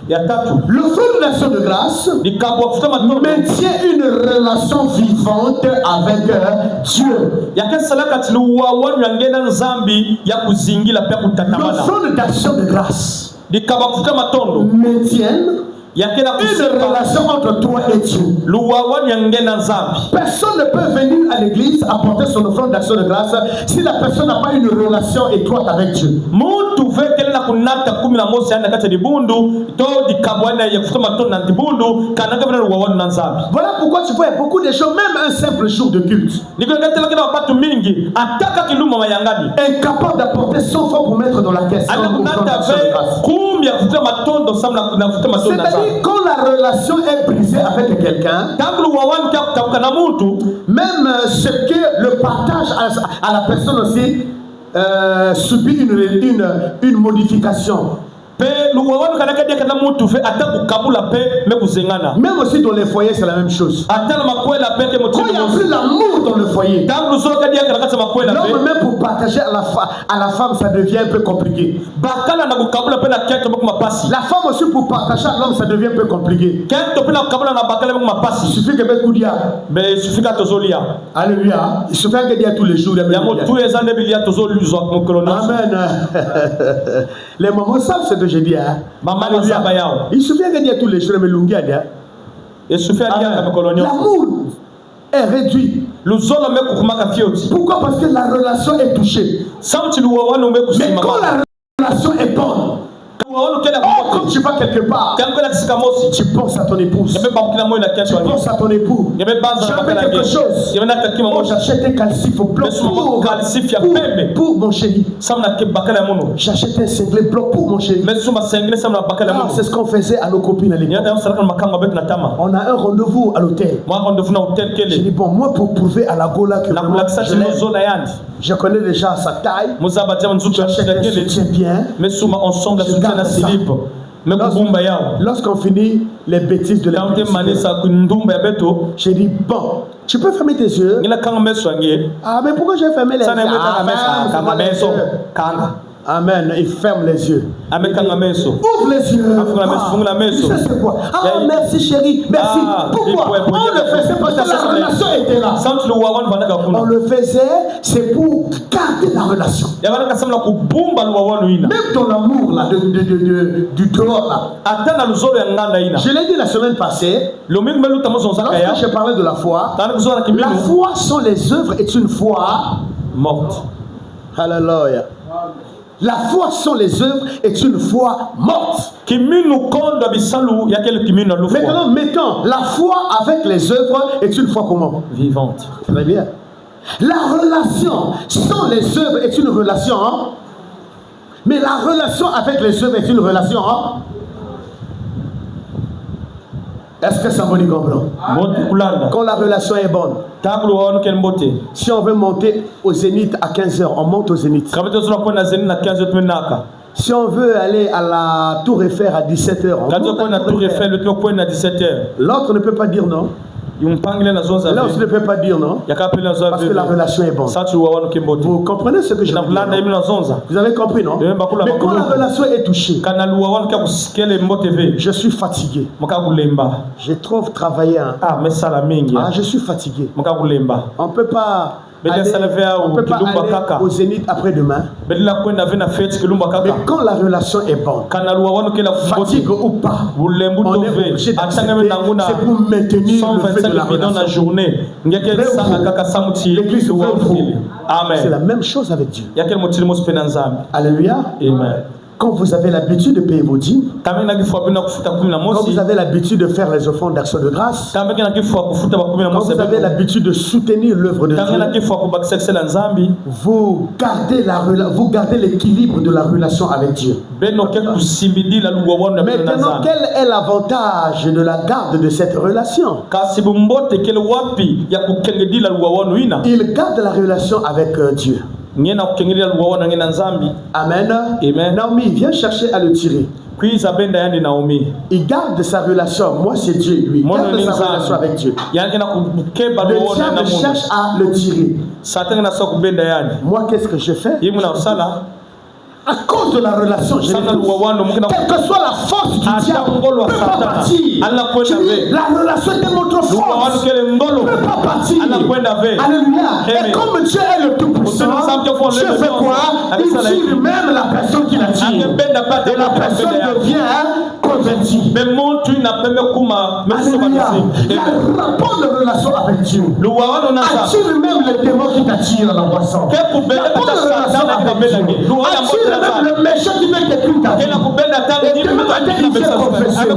L'offrande d'action de grâce maintient une relation vivante avec Dieu. L'offrande d'action de grâce maintient une relation entre toi et Dieu. Personne ne peut venir à l'église apporter son offrande d'action de grâce si la personne n'a pas une relation étroite avec Dieu. Voilà pourquoi tu vois beaucoup de gens, même un simple jour de culte, incapable d'apporter son fonds pour mettre dans la caisse. C'est-à-dire quand la relation est brisée avec quelqu'un, même ce que le partage à la personne aussi subit une modification. Même aussi dans les foyers, c'est la même chose. Quand il n'y a plus l'amour dans le foyer, l'homme même pour partager à la femme, ça devient un peu compliqué. La femme aussi pour partager à l'homme, ça devient un peu compliqué. Il suffit que mettre coup d'ia. Alléluia. Il suffit que dire tous les jours. Amen. Les mamans savent ce que je dis. Il suffit de dire tous les jours, mais l'amour est réduit. Pourquoi? Parce que la relation est touchée. Mais quand la relation est bonne, quand tu vas quelque part, tu penses à ton épouse, tu penses à ton époux. J'avais quelque chose. Oh, j'achète un calcif blanc pour mon chéri. J'achète un singlet blanc pour mon chéri. C'est ce qu'on faisait à nos copines à l'époque. On a un rendez-vous à l'hôtel. J'ai dit, bon, moi pour prouver à la Gola que je connais déjà sa taille, j'achète un soutien bien. Lorsqu'on finit les bêtises de l'époque, j'ai dit, bon, tu peux fermer tes yeux. Ah, mais pourquoi j'ai fermé les yeux? Amen. Il ferme les yeux. Ouvre les yeux. Tu sais c'est quoi? Ah, merci chérie. Merci. Pourquoi? On le faisait parce que la relation était là. On le faisait, c'est pour garder la relation. Même dans l'amour là, du dehors là. Je l'ai dit la semaine passée. Lorsque je parlais de la foi sans les œuvres est une foi morte. Alléluia. La foi sans les œuvres est une foi morte. Maintenant, mettons, la foi avec les œuvres est une foi comment? Vivante. Très bien. La relation sans les œuvres est une relation, hein? Mais la relation avec les œuvres est une relation, hein? Est-ce que ça vous dit comprendre? Quand la relation est bonne. Si on veut monter au Zénith à 15h, on monte au Zénith. Si on veut aller à la Tour Eiffel à 17h, on monte à la Tour Eiffel. L'autre ne peut pas dire non. L'autre ne peut pas dire non. Parce que la relation est bonne. Vous comprenez ce que je veux dire? Vous avez compris, non? Mais quand la relation est touchée, je suis fatigué. J'ai trop travaillé. Je suis fatigué. On ne peut pas aller au Zénith après-demain. Mais quand la relation est bonne, fatigue ou pas, on est obligé d'accepter. C'est pour maintenir le fait de la relation. L'église ouvre. C'est la même chose avec Dieu. Alléluia. Amen. Quand vous avez l'habitude de payer vos dîmes, quand vous avez l'habitude de faire les offrandes d'action de grâce, quand vous avez l'habitude de soutenir l'œuvre de Dieu, vous gardez l'équilibre de la relation avec Dieu. Maintenant, quel est l'avantage de la garde de cette relation? Il garde la relation avec Dieu. Amen. Naomi, viens chercher à le tirer. Il garde sa relation. Moi, c'est Dieu, lui. Il garde sa relation avec Dieu. Le diable cherche à le tirer. Moi, qu'est-ce que je fais? À cause de la relation, je quelle que soit la force du diable, ne peut pas partir. La relation démontre force, ne peut pas partir. Alléluia. Et comme Dieu est le tout-puissant, Dieu fait quoi? Il tire même la personne qui la tire. Et la personne devient convertie. Alléluia. La bonne relation avec Dieu attire même les démons qui t'attirent dans la boisson. La bonne relation avec Dieu attire même le méchant qui veut détruire ta vie. Et Dieu m'a dit qu'il fait confession.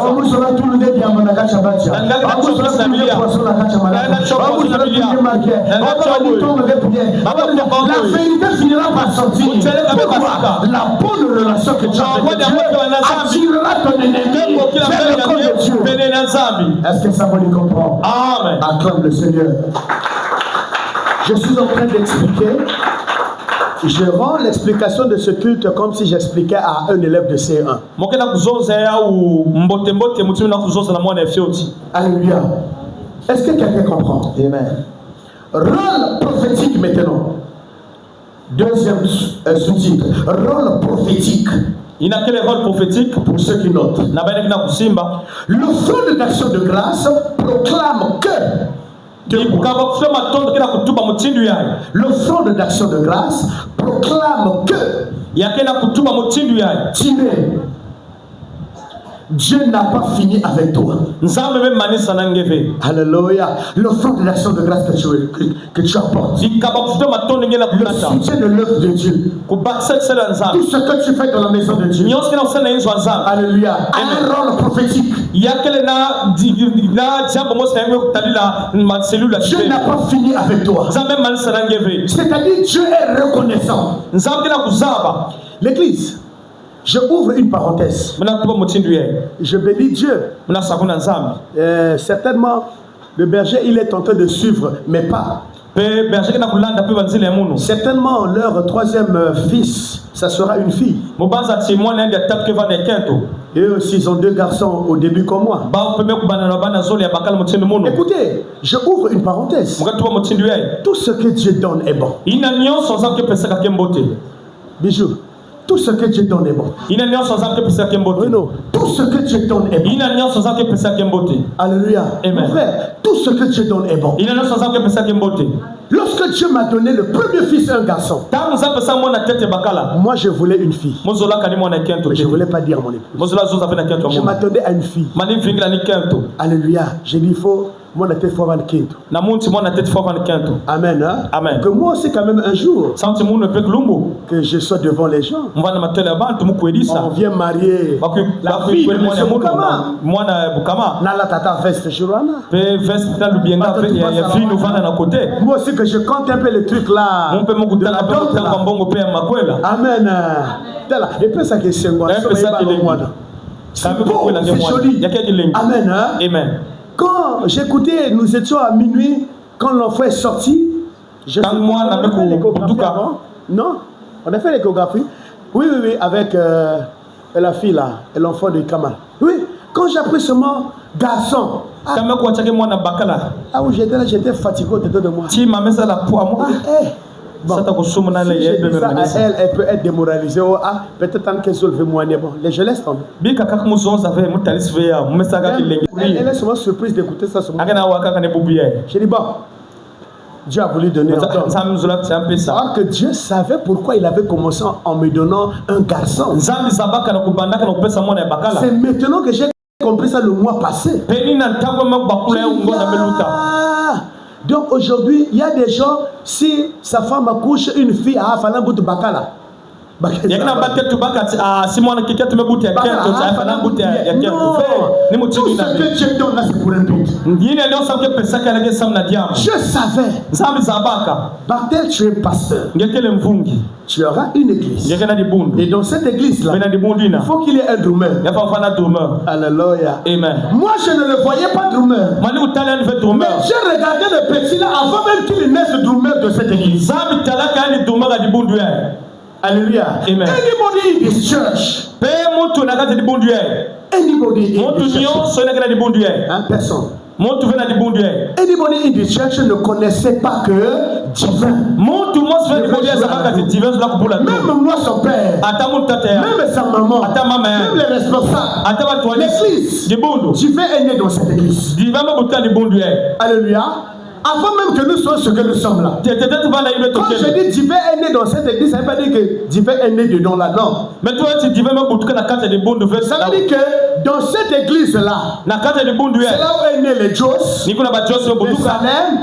On vous sera tout le nez à Managacha Batia. On vous sera tout le nez poisson à Gacha Managacha. On vous sera tout le nez marqué. On va vous tomber les prières. La vérité finira par sortir. Pourquoi? La bonne relation que tu as avec Dieu attirera ton ennemi vers le corps de Dieu. Est-ce que ça vous le comprend? Amen. Acclame le Seigneur. Je suis en train d'expliquer. Je rends l'explication de ce culte comme si j'expliquais à un élève de C1. Alléluia. Est-ce que quelqu'un comprend? Amen. Rôle prophétique maintenant. Deuxième sous-titre. Rôle prophétique. Il n'a quel rôle prophétique pour ceux qui notent. L'offrande d'action de grâce proclame que l'offrande d'action de grâce proclame que tirez Dieu n'a pas fini avec toi. Alléluia. L'offrande d'action de grâce que tu apportes. Le soutien de l'œuvre de Dieu. Tout ce que tu fais dans la maison de Dieu. Alléluia. Un rôle prophétique. Dieu n'a pas fini avec toi. C'est-à-dire Dieu est reconnaissant. L'église. Je ouvre une parenthèse. Je bénis Dieu. Certainement, le berger, il est en train de suivre mes pas. Certainement, leur troisième fils, ça sera une fille. Et eux aussi, ils ont 2 garçons au début comme moi. Écoutez, je ouvre une parenthèse. Tout ce que Dieu donne est bon. Bijou. Tout ce que Dieu donne est bon. Oui, non. Tout ce que Dieu donne est bon. Alléluia. Mon frère, tout ce que Dieu donne est bon. Lorsque Dieu m'a donné le premier fils, un garçon, moi je voulais une fille. Mais je ne voulais pas dire mon épouse. Je m'attendais à une fille. Alléluia. J'ai dit, il faut. Amen. Hein? Amen. Que moi aussi quand même un jour que je sois devant les gens. On vient marier la fille de M. Bukama. Nala tata veste Jourana. Moi aussi que je compte un peu les trucs là. Amen. Et puis ça qui est c'est beau, c'est joli. Amen. Amen. Quand j'écoutais, nous étions à minuit, quand l'enfant est sorti, je sais on a fait l'échographie avant. Non, on a fait l'échographie. Oui, avec la fille là, et l'enfant de Kamal. Oui, quand j'ai appris ce mot, garçon. Ah oui, j'étais là, j'étais fatigué autour de moi. Bon, si je dis ça à elle peut être démoralisée. Peut-être qu'elle se veut moigner. Bon, je laisse tomber. Elle est souvent surprise d'écouter ça. Je dis bon, Dieu a voulu donner encore. Alors que Dieu savait pourquoi il avait commencé en me donnant un garçon. C'est maintenant que j'ai compris ça le mois passé. Donc aujourd'hui, il y a des gens, si sa femme accouche une fille à Falambout Bakala. Non, tout ce que Dieu donne là, c'est pour un but. Je savais. Bartel, tu es pasteur. Tu auras une église. Et dans cette église-là, il faut qu'il y ait un drummer. Alléluia. Moi, je ne le voyais pas drummer. Mais j'ai regardé le petit là avant même qu'il naisse le drummer de cette église. Alléluia. Anybody in this church? Anybody in this church? Personne. Anybody in the church ne connaissait pas que divin. Même moi, son père, même sa maman, même les responsables, l'église, divin est né dans cette église. Alléluia. Avant même que nous soyons ce que nous sommes là. Quand je dis divin est né dans cette église, ça ne veut pas dire que divin est né dedans là, non. Ça veut dire que dans cette église là, c'est là où est né les Jos, les Salem,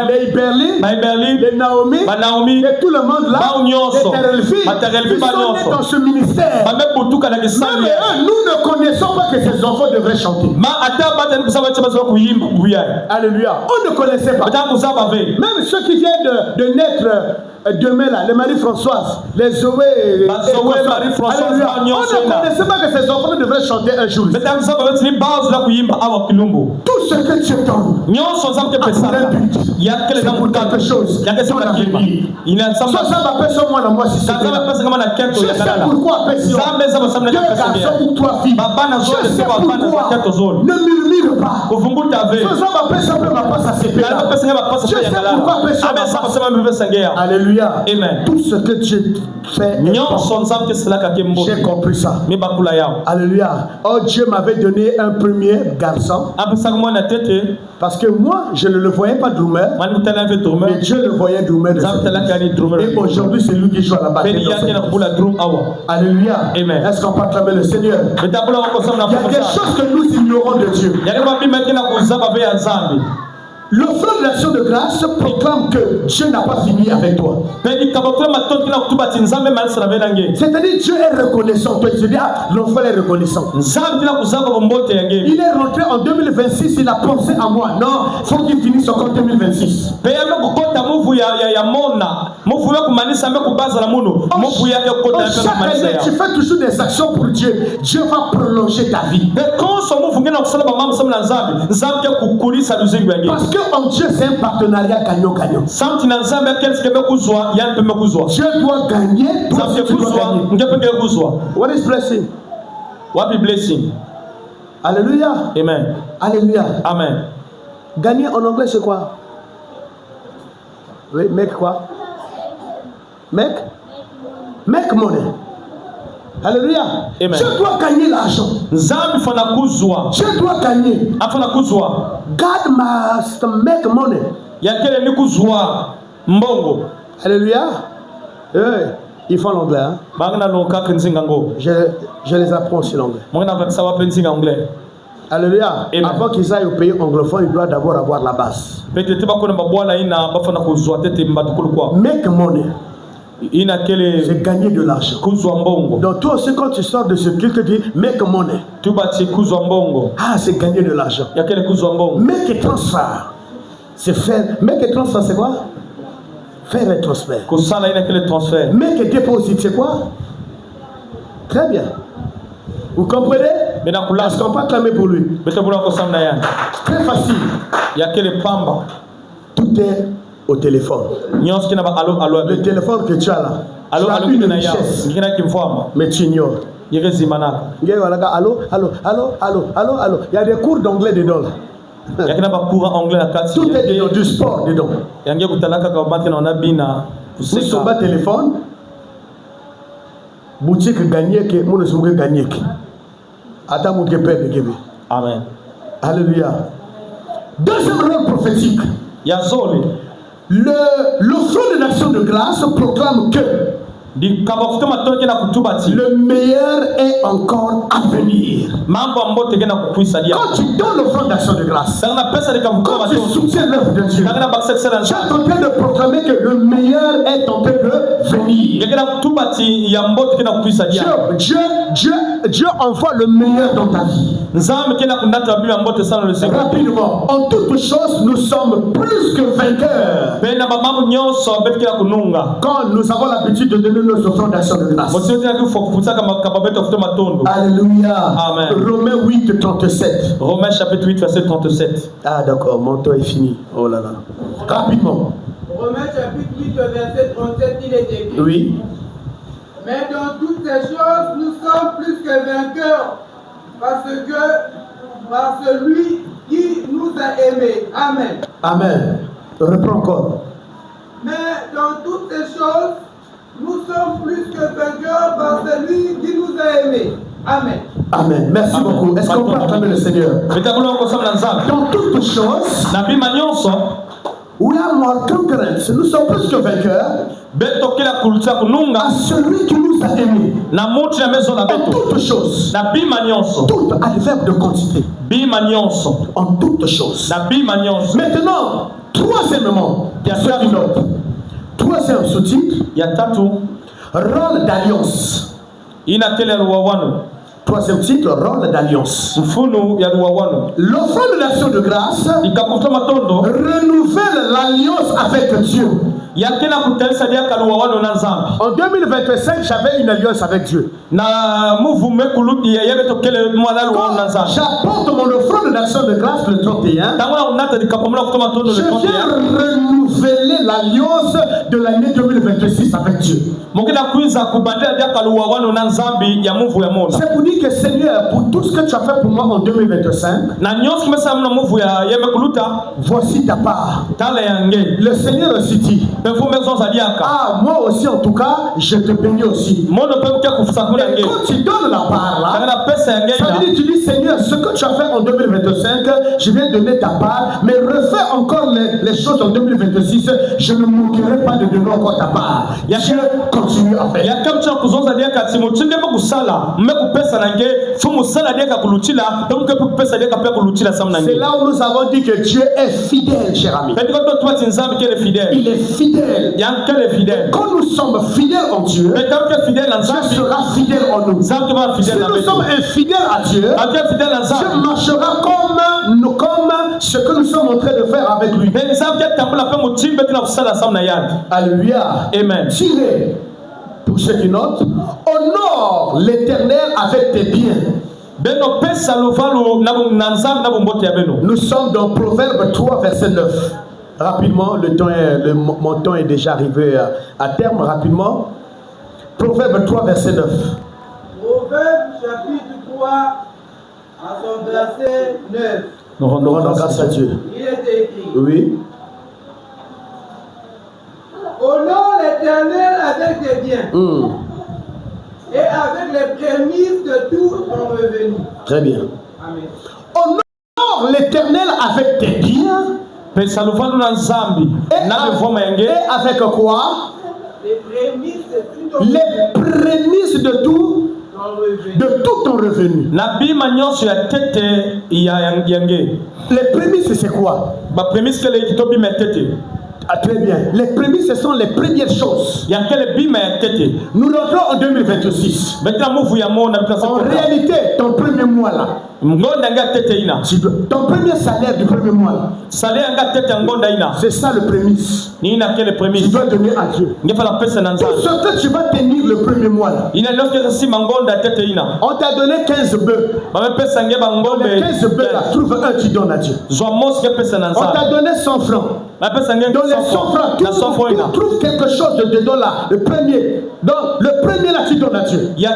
les Iberli, les Naomi, et tout le monde là, les Terelfi, qui sont nés dans ce ministère. Même eux, nous ne connaissons pas que ces enfants devraient chanter. Alléluia. On ne connaissait pas. Même ceux qui viennent de naître demain là, les Marie-Françoise, les Zoé, Marie-Françoise, on ne connaissait pas que ces enfants devraient chanter un jour. Tout ce que tu donnes, c'est pour quelque chose. Pour l'avenir. Soit ça m'appelle sur moi, moi si c'est là. Je sais pourquoi appelle sur deux garçons ou 3 filles. Je sais pourquoi. Ne murmure pas. Soit ça m'appelle sur ma passe à CP là. Je sais pourquoi appelle sur ma passe. Alléluia. Alléluia. Amen. Tout ce que Dieu fait, j'ai compris ça. Alléluia. Oh, Dieu m'avait donné un premier garçon. Parce que moi, je ne le voyais pas drummer. Mais Dieu le voyait drummer. Et aujourd'hui, c'est lui qui joue à la batterie. Alléluia. Amen. Est-ce qu'on peut acclamer le Seigneur? Il y a des choses que nous ignorons de Dieu. L'offrande d'action de grâce proclame que Dieu n'a pas fini avec toi. C'est-à-dire Dieu est reconnaissant. Tu te dis, ah, l'enfant est reconnaissant. Il est rentré en 2026, il a pensé à moi. Non, il faut qu'il finisse encore 2026. Chaque année, tu fais toujours des actions pour Dieu. Dieu va prolonger ta vie. Parce que en Dieu, c'est un partenariat gagnant-gagnant. Dieu doit gagner, toi aussi tu dois gagner. What is blessing? What is blessing? Alléluia. Amen. Alléluia. Amen. Gagner en anglais, c'est quoi? Oui, make quoi? Make? Make money. Alléluia. Amen. Je dois gagner l'argent. Je dois gagner. God must make money. Alléluia. Ils font l'anglais. Hein? Je les apprends aussi l'anglais. Alléluia. Amen. Avant qu'ils aillent au pays anglophone, ils doivent d'abord avoir la base. Make money. C'est gagner de l'argent. Donc toi aussi quand tu sors de ce culte, tu dis make money. Ah, c'est gagner de l'argent. Make a transfer. C'est faire. Make a transfer, c'est quoi? Faire un transfert. Make a deposit, c'est quoi? Très bien. Vous comprenez? Est-ce qu'on peut acclamer pour lui? Très facile. Tout est au téléphone. Le téléphone que tu as là, tu as une richesse, mais tu ignores. Allô. Il y a des cours d'anglais dedans. Tout est dedans, du sport dedans. Vous sur votre téléphone, boutique gagner que mon ne gagner que. Attends, mon père de Amen. Alléluia. Deuxième rôle prophétique. L'offrande d'action de grâce proclame que le meilleur est encore à venir. Quand tu donnes l'offrande d'action de grâce, quand tu soutiens l'œuvre de Dieu, tu es en train de proclamer que le meilleur est en train de venir. Dieu envoie le meilleur dans ta vie. Rapidement, en toutes choses, nous sommes plus que vainqueurs. Quand nous avons l'habitude de donner nos offrandes d'action de grâce. Alléluia. Amen. Romains 8, 37. Romains chapitre 8, verset 37. Ah d'accord, mon temps est fini. Oh là là. Rapidement. Romains chapitre 8, verset 37, il est écrit. Oui. Mais dans toutes ces choses, nous sommes plus que vainqueurs par celui qui nous a aimés. Amen. Amen. Reprends encore. Mais dans toutes ces choses, nous sommes plus que vainqueurs par celui qui nous a aimés. Amen. Amen. Merci beaucoup. Est-ce qu'on peut acclamer le Seigneur? Dans toutes choses, we are more conquerors. Nous sommes plus que vainqueurs à celui qui nous a aimés. En toutes choses. Tout adverbe de quantité. En toutes choses. Maintenant, troisièmement, troisième sous-titre, rôle d'alliance. Troisième titre, rôle d'alliance. L'offrande d'action de grâce renouvelle l'alliance avec Dieu. En 2025, j'avais une alliance avec Dieu. Quand j'apporte mon offrande d'action de grâce le 31, je viens renouveler l'alliance de l'année 2026 avec Dieu. C'est pour dire que Seigneur, pour tout ce que tu as fait pour moi en 2025, voici ta part. Le Seigneur aussi dit, Ah, moi aussi en tout cas, je te bénis aussi. Mais quand tu donnes la part là, ça veut dire tu dis Seigneur, ce que tu as fait en 2025, je viens donner ta part, mais refais encore les choses en 2026, je ne manquerai pas de donner encore ta part. Je continue à faire. C'est là où nous avons dit que Dieu est fidèle, cher ami. Il est fidèle. Quand nous sommes fidèles en Dieu, Dieu sera fidèle en nous. Si nous sommes infidèles à Dieu, Dieu marchera comme ce que nous sommes en train de faire avec lui. Alléluia. Amen. Tirez, pour ceux qui notent, honore l'Éternel avec tes biens. Nous sommes dans Proverbe 3, verset 9. Rapidement, mon temps est déjà arrivé à terme. Rapidement, Proverbe 3, verset 9. Proverbe chapitre 3, à son verset 9. Nous rendons grâce à Dieu. Il est écrit. Oui. Honore l'Éternel avec tes biens. Et avec les prémices de tout ton revenu. Très bien. Amen. Honore l'Éternel avec tes biens. Et avec quoi? Les prémices de tout ton revenu. Les prémices de tout ton revenu. Les prémices, c'est quoi? Ah, très bien. Les prémices, ce sont les premières choses. Nous rentrons en 2026. En réalité, ton premier mois là, ton premier salaire du premier mois là, c'est ça le prémisse. Tu dois donner à Dieu. Tout ce que tu vas tenir le premier mois là, on t'a donné 15 bœufs. Les 15 bœufs là, trouve un, tu donnes à Dieu. On t'a donné 100 francs. Dans les 100 francs, tu trouves quelque chose dedans là, le premier. Donc, le premier là, tu donnes à Dieu. Donc,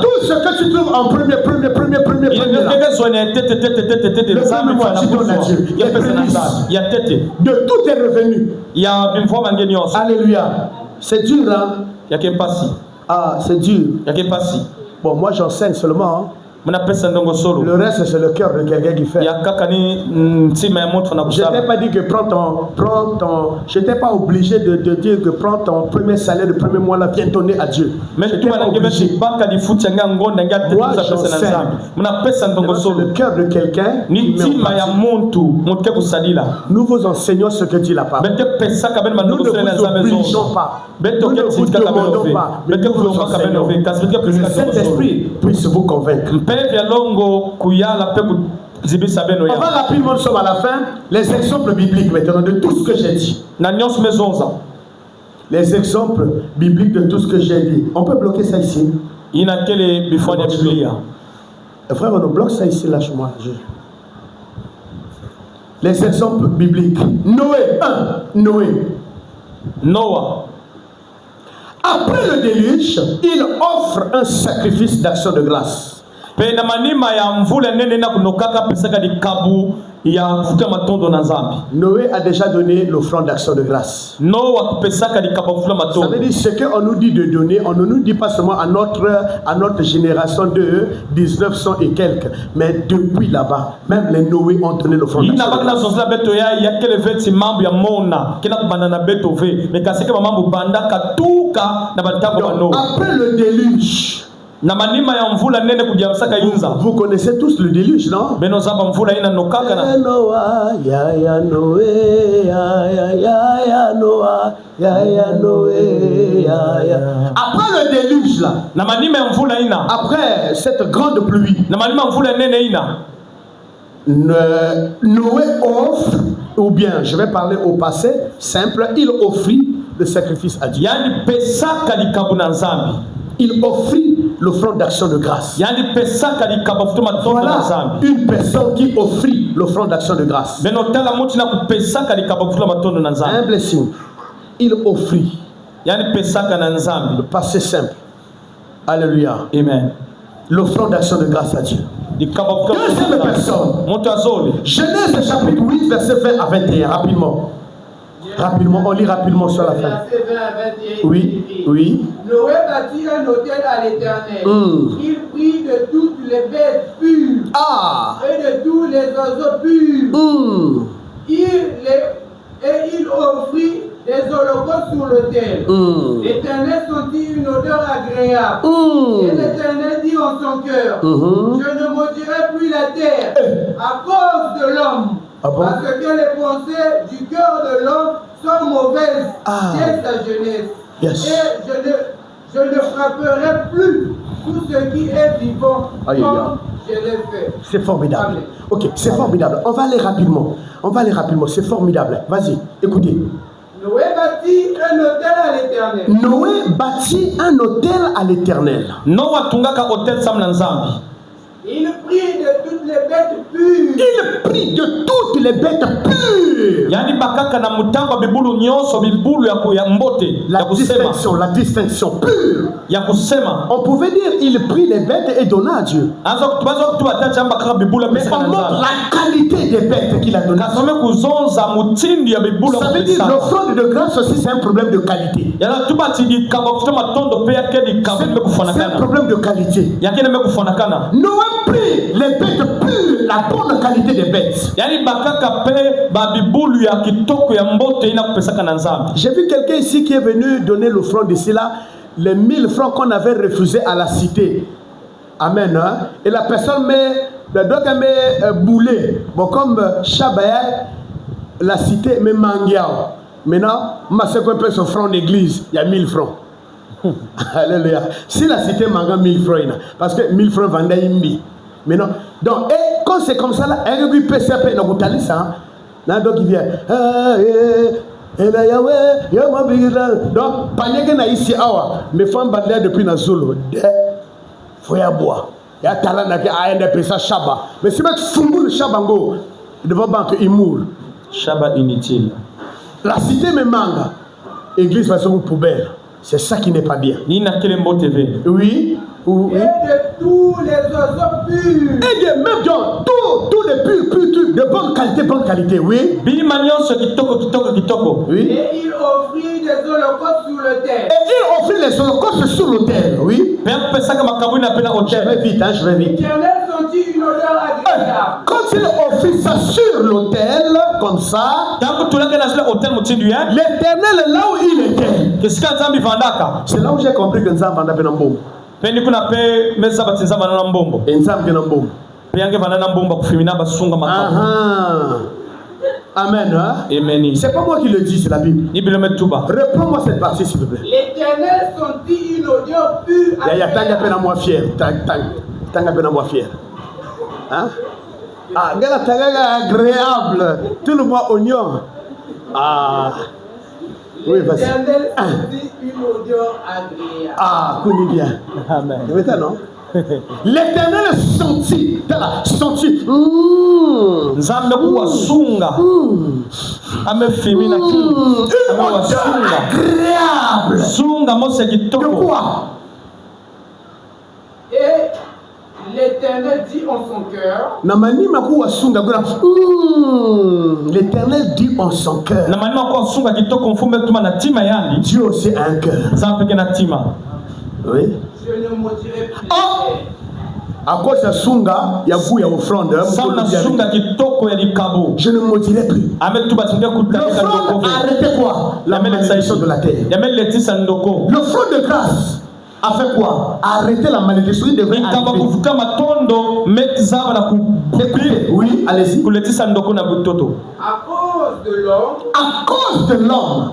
tout ce que tu trouves en premier là, le premier mois, tu donnes à Dieu. Les prémices de tous tes revenus. Alléluia. C'est dur, hein? Ah, c'est dur. Bon, moi j'enseigne seulement, hein? Le reste, c'est le cœur de quelqu'un qui fait. Je t'ai pas dit que je t'ai pas obligé de dire que prends ton premier salaire du premier mois là, viens donner à Dieu. Mais je t'ai pas obligé. Moi, j'enseigne. C'est le cœur de quelqu'un. Nous vous enseignons ce que dit la parole. Nous ne vous obligeons pas. Nous ne vous demandons pas. Mais nous vous enseignons. Que le Saint-Esprit puisse vous convaincre. On va rapidement, nous sommes à la fin. Les exemples bibliques maintenant de tout ce que j'ai dit. Les exemples bibliques de tout ce que j'ai dit. On peut bloquer ça ici. Frère, on bloque ça ici, lâche-moi. Les exemples bibliques. Noah. Après le déluge, il offre un sacrifice d'action de grâce. Noé a déjà donné l'offrande d'action de grâce. Ça veut dire ce qu'on nous dit de donner, on ne nous dit pas seulement à notre génération de 1900 et quelques, mais depuis là-bas, même les Noé ont donné l'offrande d'action de grâce. Donc, après le déluge, vous connaissez tous le déluge, non? Après le déluge là, après cette grande pluie, Noé offre, ou bien je vais parler au passé simple, il offrit le sacrifice à Dieu. Il offrit l'offrande d'action de grâce. Voilà une personne qui offrit l'offrande d'action de grâce. Un blessing. Il offrit. Le passé simple. Alléluia. Amen. L'offrande d'action de grâce à Dieu. Deuxième personne. Genèse chapitre 8, verset 20 à 21, rapidement. Rapidement, on lit rapidement sur la fin. Verset 20 à 21. Oui, oui. Noé bâtit un autel à l'Éternel. Il prit de toutes les bêtes pures et de tous les oiseaux purs. Il offrit des holocaustes sur l'autel. L'Éternel sentit une odeur agréable. Et l'Éternel dit en son cœur, je ne maudirai plus la terre à cause de l'homme. Parce que les pensées du cœur de l'homme sont mauvaises dès sa jeunesse. Et je ne frapperai plus tout ce qui est vivant comme je l'ai fait. C'est formidable. Amen. Ok, c'est formidable. On va aller rapidement. C'est formidable. Vas-y, écoutez. Noé bâtit un autel à l'Éternel. Noé bâtit un autel à l'Éternel. Noah tungaka hotel sam na nzambi. Il prit de toutes les bêtes pures. Il prit de toutes les bêtes pures. Yani bakaka na mutamba bibulu nyonso bibulu ya mbote ya kusema. La distinction pure. Ya kusema. On pouvait dire il prit les bêtes et donna à Dieu. Mais on montre la qualité des bêtes qu'il a donné. Ça veut dire l'offrande de grâce aussi c'est un problème de qualité. C'est un problème de qualité. Noé prit les bêtes pures, la bonne qualité des bêtes. J'ai vu quelqu'un ici qui est venu donner l'offrande ici là, les 1000 francs qu'on avait refusés à la cité. Amen. Hein? Et la personne met boulet. Bon, comme Chabaya, la cité met mangiao. Maintenant, ma seconde personne franc en église, il y a 1000 francs. Alléluia. Si la cité manga 1000 francs, parce que 1000 francs vendaient imbi. Maintenant, donc, et quand c'est comme ça, là, un rugby PCP, donc vous allez ça. Là, donc il vient. Et là, donc, panier que na ici, mes femmes bandent depuis na Zulu. Faut y boire. Il y a talent qui a un peu ça Shaba. Mais si tu fous le Shabango, devant banque il moule. Shaba inutile. La cité me manga. Église va sur une poubelle. C'est ça qui n'est pas bien. Ni na Kelembo TV. Oui. Et de tous les oiseaux purs. Et de même dans tous les purs, de bonne qualité, oui. Bimanyon kitoko. Oui. Et il offrit des holocaustes sur l'autel. Et il offrit les holocaustes sur l'autel, oui. Je vais vite, hein, je vais vite. L'Éternel sentit une odeur agréable. Quand il offrit ça sur l'autel, comme ça, l'Éternel est là où il était. C'est là où j'ai compris que nous avons un bon. Pendi kuna pe mesa batinza banana mbombo. Enzam ke na mbombo. Pe yange banana mbombo kufimina basunga makao. Amen. Hein? Amen. C'est pas moi qui le dis, c'est la Bible. Reprends-moi cette partie s'il te plaît. L'Éternel sentit une odeur pure. Yaya tanga pena moi fier. Tanga pena moi fier. Hein? Ah, gala tanga agréable. Tout le mois oignon. Ah. Oui, vas-y. L'Éternel sentit une odeur agréable. Ah, connais bien. Amen. Tu veux ça, non? L'Éternel sentit. Senti. Nzambe kuwasunga. Amefimina tu. Agréable. Sunga mose kitoko. De quoi? Et l'Éternel dit en son cœur. L'Éternel dit en son cœur. Dieu aussi a un cœur. Oui. Je ne maudirai plus. À cause de Sunga, il y a vous, il y a offrande. Je ne maudirai plus. L'offrande a arrêté quoi? La malédiction de la terre. L'offrande de grâce a fait quoi? Arrêter la malédiction. Il devrait arrêter. Oui, allez-y. À cause de l'homme. À cause de l'homme.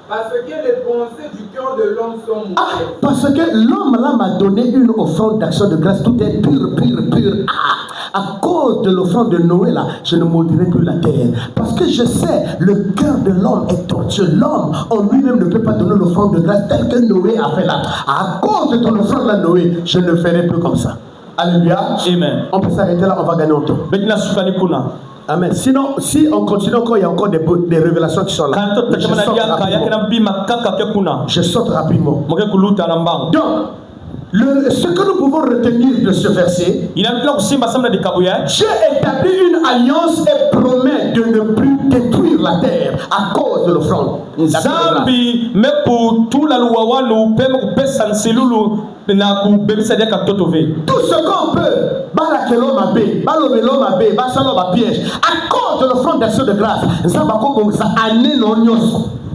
Parce que les pensées du cœur de l'homme sont mauvaises. Parce que l'homme là m'a donné une offrande d'action de grâce. Tout est pur. À cause de l'offrande de Noé là, je ne maudirai plus la terre. Parce que je sais, le cœur de l'homme est tortueux. L'homme en lui-même ne peut pas donner l'offrande de grâce telle que Noé a fait là. À cause de ton offrande là, Noé, je ne ferai plus comme ça. Alléluia. Amen. On peut s'arrêter là, on va gagner en temps. Amen. Sinon, si on continue encore, il y a encore des révélations qui sont là. Je saute rapidement. Donc, Ce que nous pouvons retenir de ce verset, Dieu établit une alliance et promet de ne plus détruire la terre à cause de l'offrande. Tout ce qu'on peut, à cause de l'offrande d'action de grâce,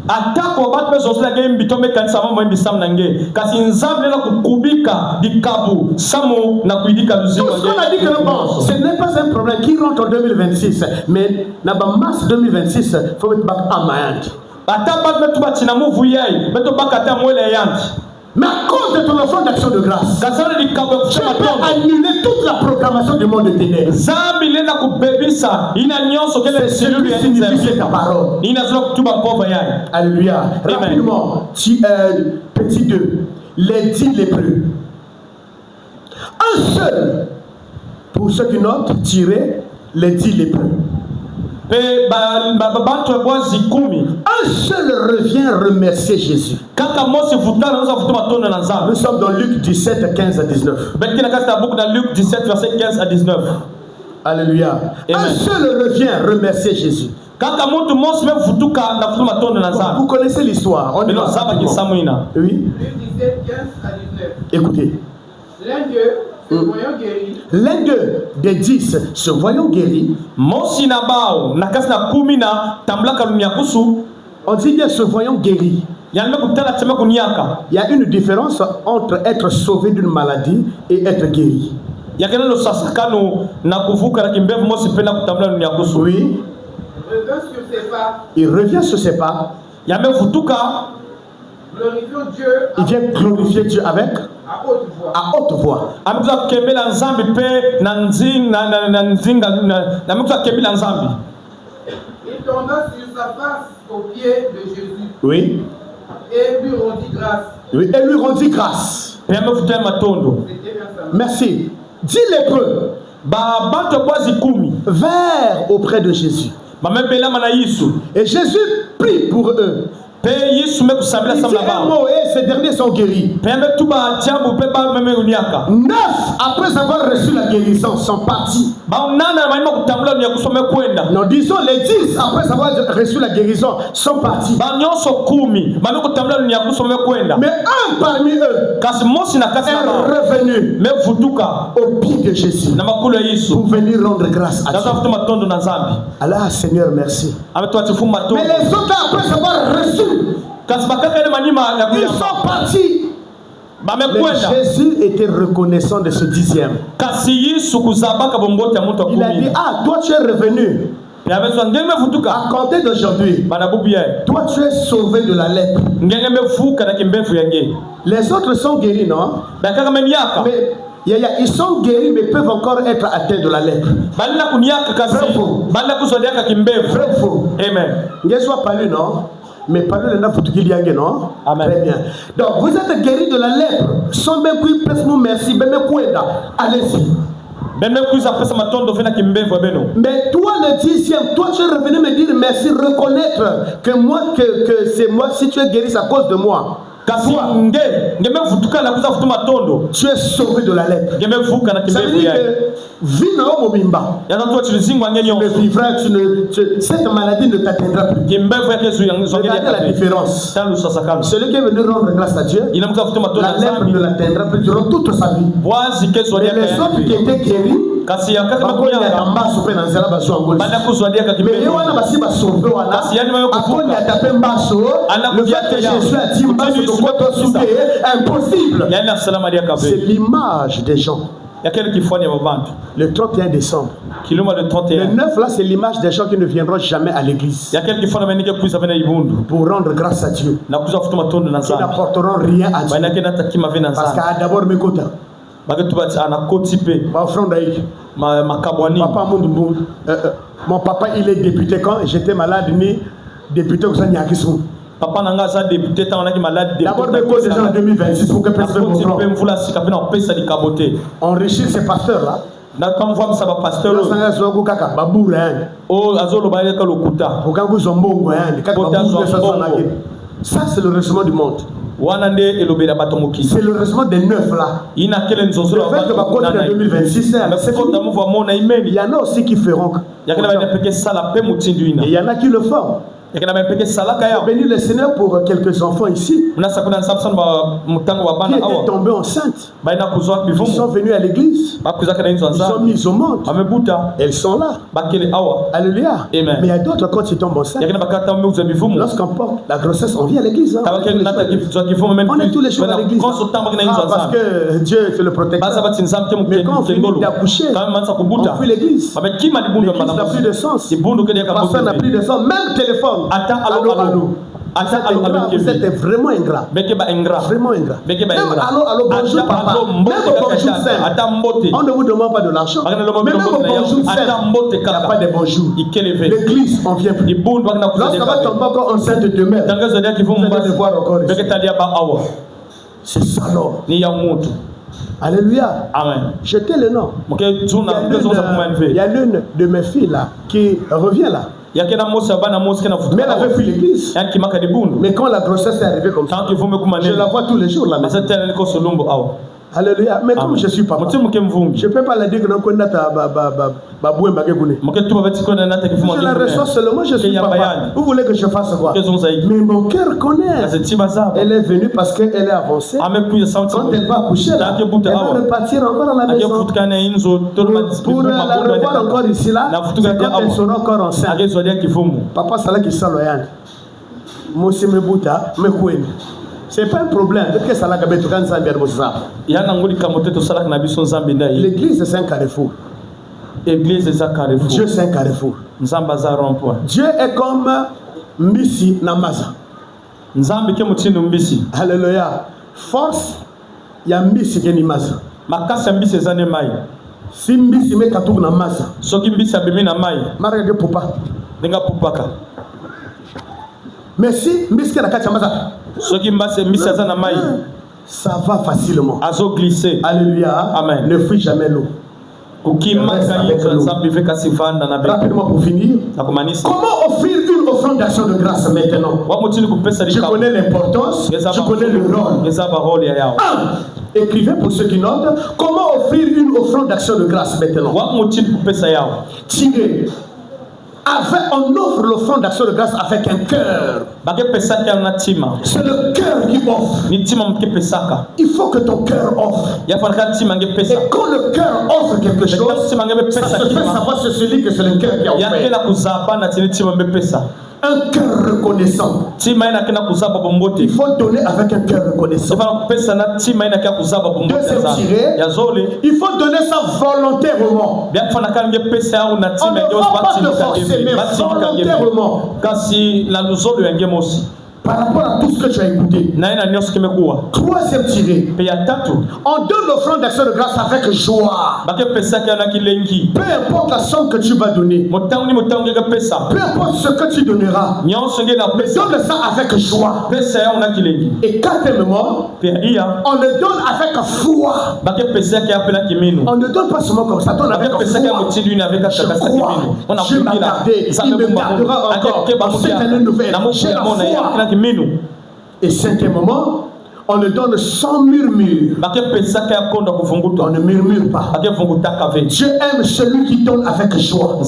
atako bat pe zosla game bitome kanisa mama mbisam nange kasi nzambe na kukubika dikabu samo na kuidika luzimu. Tout ce qu'on a dit que bon, ce n'est pas un problème qui rentre en 2026, mais na ba mars 2026 faut mettre back à mayant. Ataba metu ba tina move yai metu bakata mwele yanti. Mais à cause de ton offrande d'action de grâce, tu peux annuler toute la programmation du monde de ténèbres. C'est ce que signifie ta parole. Alléluia. Rapidement, petit 2. Les 10 lépreux. Un seul, pour ceux qui notent, tirer les 10 lépreux. Un seul revient remercier Jésus. Nous sommes dans Luc 17, 15 à 19. Luc 17, verset 15 à 19. Alléluia. Amen. Un seul revient remercier Jésus. Vous connaissez l'histoire. On est dans oui. Luc 17, 15 à 19. Écoutez. L'un d'eux, des 10, se voyant guéri. On dit bien se voyant guéri. Il y a une différence entre être sauvé d'une maladie et être guéri. Oui. Il revient sur ses pas. Il vient glorifier Dieu avec à haute voix. Il tomba sur sa face aux pieds de Jésus. Oui. Et lui rendit grâce. Oui, et lui rendit grâce. Merci. 10 lépreux vers auprès de Jésus. Et Jésus prie pour eux. Il dit un mot et ces derniers sont guéris. 9 après avoir reçu la guérison sont partis. Non, disons les 10 après avoir reçu la guérison sont partis. Mais un parmi eux est revenu au pied de Jésus pour venir rendre grâce à Dieu. Allah Seigneur merci. Mais les autres après avoir reçu ils sont partis. Mais Jésus était reconnaissant de ce 10e. Il a dit, ah, toi tu es revenu. À compter d'aujourd'hui, toi tu es sauvé de la lèpre. Les autres sont guéris, non? Mais ils sont guéris mais peuvent encore être atteints de la lèpre. Vrai faux. Amen. Non? Mais parlez le nom non? Amen. Très bien. Donc vous êtes guéris de la lèpre. Sans même que merci, allez-y. Mais toi le 10e, toi tu es revenu me dire merci, reconnaître que moi que c'est moi, si tu es guéri c'est à cause de moi. Tu es sauvé de la lèpre. Ça veut dire que cette maladie ne t'atteindra plus. Regardez la différence. Celui qui est venu rendre grâce à Dieu, la lèpre ne l'atteindra plus durant toute sa vie. Et les autres qui étaient guéris, impossible. C'est l'image des gens. Le 31 décembre. Le 9 là, c'est l'image des gens qui ne viendront jamais à l'église pour rendre grâce à Dieu, qui n'apporteront rien à Dieu. Parce qu'à d'abord mes quotas. Mon papa il est député quand j'étais malade, ni député au Sanyakisou. Papa n'a pas député tant on a malade. D'abord mes causes déjà en 2026 pour que personne enrichir ces pasteurs là. Ça, c'est le régiment du monde. C'est le régiment des neufs là. Le fait que ma côte en 2026, il y en a aussi qui feront. Et il y en a qui le font. J'ai béni le Seigneur pour quelques enfants ici qui étaient tombés enceintes. Ils sont venus à l'église. Ils sont mis au monde. Elles sont là. Alléluia. Mais il y a d'autres quand ils tombent enceintes. Lorsqu'on porte la grossesse, on vient à l'église. On est tous les jours à l'église. Parce que Dieu est le protecteur. Mais quand on finit d'accoucher, on fuit l'église. L'église n'a plus de sens. Personne n'a plus de sens. Même téléphone. Vous êtes vraiment ingrat. Vraiment ingrat. Même allô, bonjour papa. Même bonjour simple. On ne vous demande pas de l'argent. Mais même bonjour simple, il n'y a pas de bonjour. L'église, on vient plus. Lorsqu'on va tomber encore enceinte de demain, vous allez voir encore ici. C'est ça l'homme. Alléluia. Amen. Jetez le nom. Il y a l'une de mes filles là qui revient là. Mais elle avait fui l'église. Mais quand la grossesse est arrivée comme ça, je la vois tous les jours là. Alléluia. Mais comme je suis papa, je ne peux pas la dire que non, je la reçois seulement, je suis papa. Vous voulez que je fasse quoi? Mais mon cœur connaît. Elle est venue parce qu'elle est avancée. Quand elle va accoucher là, elle va repartir encore à la maison. Pour la revoir encore ici là, c'est quand elle sera encore enceinte. Papa, c'est là qui s'en loyal. Moi aussi, me bouta, me koué. C'est pas un problème. L'église c'est un carrefour. Dieu c'est un carrefour. Dieu est comme Mbisi Namaza. Alléluia. Force, il y a Mbisi qui est Namaza. Si Mbisi met Katou Namaza, Margue Poupa. Mais si Mbisi qui est Namaza, ça va facilement. Alléluia. Amen. Ne fuis jamais l'eau. Rapidement pour finir. Comment offrir une offrande d'action de grâce maintenant? Je connais l'importance, je connais le rôle. Écrivez pour ceux qui notent. Comment offrir une offrande d'action de grâce maintenant? Tirez. On offre l'offrande d'action de grâce avec un cœur. C'est le cœur qui offre. Il faut que ton cœur offre. Et quand le cœur offre quelque chose, ça se fait savoir c'est celui que c'est le cœur qui a offert. Un cœur reconnaissant. Il faut donner avec un cœur reconnaissant. Deuxième tiré, il faut donner ça volontairement. On ne va pas te forcer, mais volontairement. Par rapport à tout ce que tu as écouté. Troisième tiré. On donne l'offrande d'action de grâce avec joie. Peu importe la somme que tu vas donner. Peu importe ce que tu donneras. Mais donne ça avec joie. Et quatrièmement, on le donne avec foi. On ne donne pas seulement comme ça, on donne avec foi. Je crois, Dieu m'a gardé, il me gardera encore. Dans cette année nouvelle, j'ai la foi. Et cinquièmement, on le donne sans murmure. On ne murmure pas. Dieu aime celui qui donne avec joie.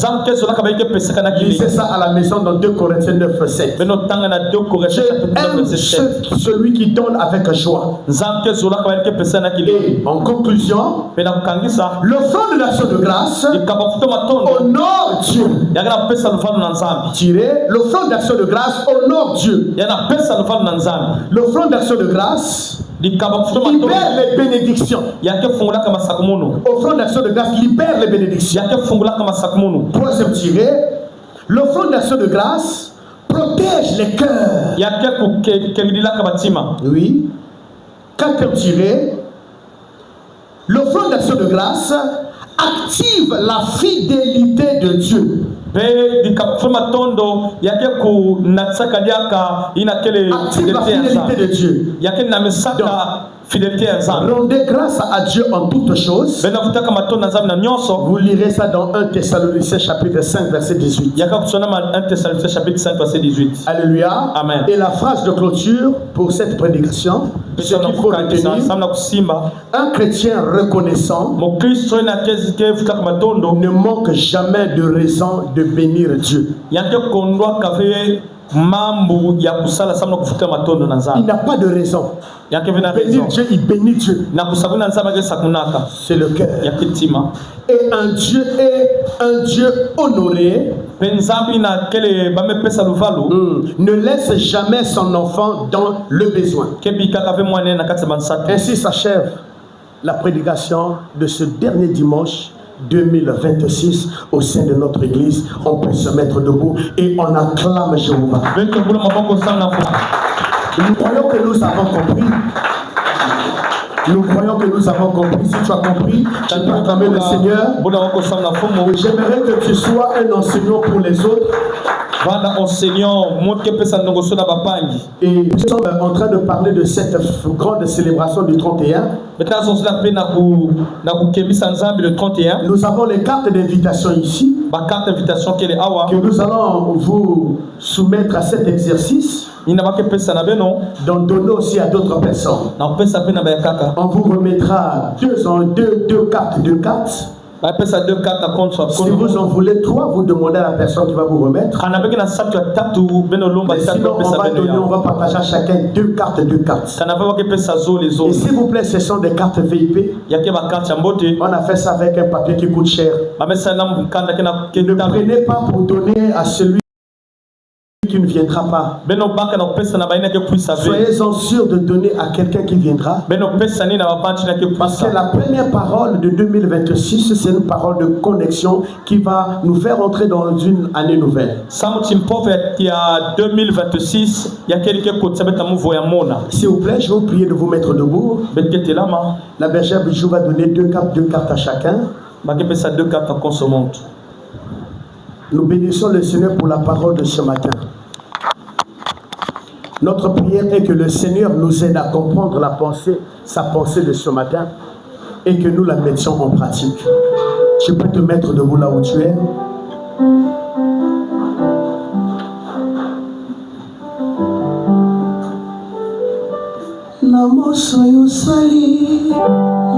Lisez ça à la maison dans 2 Corinthiens 9, 7. Dieu aime celui qui donne avec joie. Et en conclusion, l'offrande de l'action de grâce honore Dieu. Tirez, l'offrande d'action de grâce honore Dieu. L'offrande d'action de grâce libère les bénédictions. Offrande d'action de grâce libère les bénédictions. Troisième tiré, l'offrande d'action de grâce protège les cœurs. Oui. Quatrième tiré, l'offrande d'action de grâce active la fidélité de Dieu. Active la fidélité de Dieu. Donc, fidélité à Nzambe. Rendez grâce à Dieu en toutes choses. Vous lirez ça dans 1 Thessaloniciens chapitre 5 verset 18. 1 Thessaloniciens chapitre 5 verset 18. Alléluia. Amen. Et la phrase de clôture pour cette prédication, ce qu'il faut retenir, un chrétien reconnaissant ne manque jamais de raison de bénir Dieu. Il n'a pas de raison. Bénir Dieu, il bénit Dieu. C'est le cœur. Et un Dieu honoré ne laisse jamais son enfant dans le besoin. Ainsi s'achève la prédication de ce dernier dimanche 2026 au sein de notre église. On peut se mettre debout et on acclame Jéhovah. Nous croyons que nous avons compris. Nous croyons que nous avons compris. Si tu as compris, tu peux acclamer le Seigneur. J'aimerais que tu sois un enseignant pour les autres. Et nous sommes en train de parler de cette grande célébration du 31. Nous avons les cartes d'invitation ici, que nous allons vous soumettre à cet exercice, d'en donner aussi à d'autres personnes. On vous remettra deux cartes de cartes. Si vous en voulez 3, vous demandez à la personne qui va vous remettre. Mais sinon, on va partager à chacun 2 cartes de cartes. Et s'il vous plaît, ce sont des cartes VIP. On a fait ça avec un papier qui coûte cher. Ne prenez pas pour donner à celui qui ne viendra pas. Soyez-en sûrs de donner à quelqu'un qui viendra. Parce que la première parole de 2026, c'est une parole de connexion qui va nous faire entrer dans une année nouvelle. S'il vous plaît, je vais vous prier de vous mettre debout. La bergère Bijou va donner 2 cartes à chacun. Nous bénissons le Seigneur pour la parole de ce matin. Notre prière est que le Seigneur nous aide à comprendre sa pensée de ce matin et que nous la mettions en pratique. Tu peux te mettre debout là où tu es. Namo soyo sali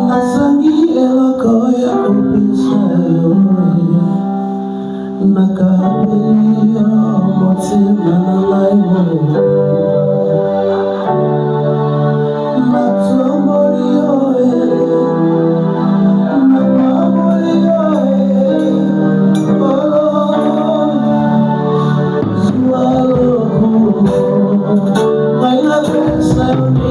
nazangi eloko ya kopesa yo nakabelia motema na laibo natomori oe napamori oe olo zualo maina pesa yoni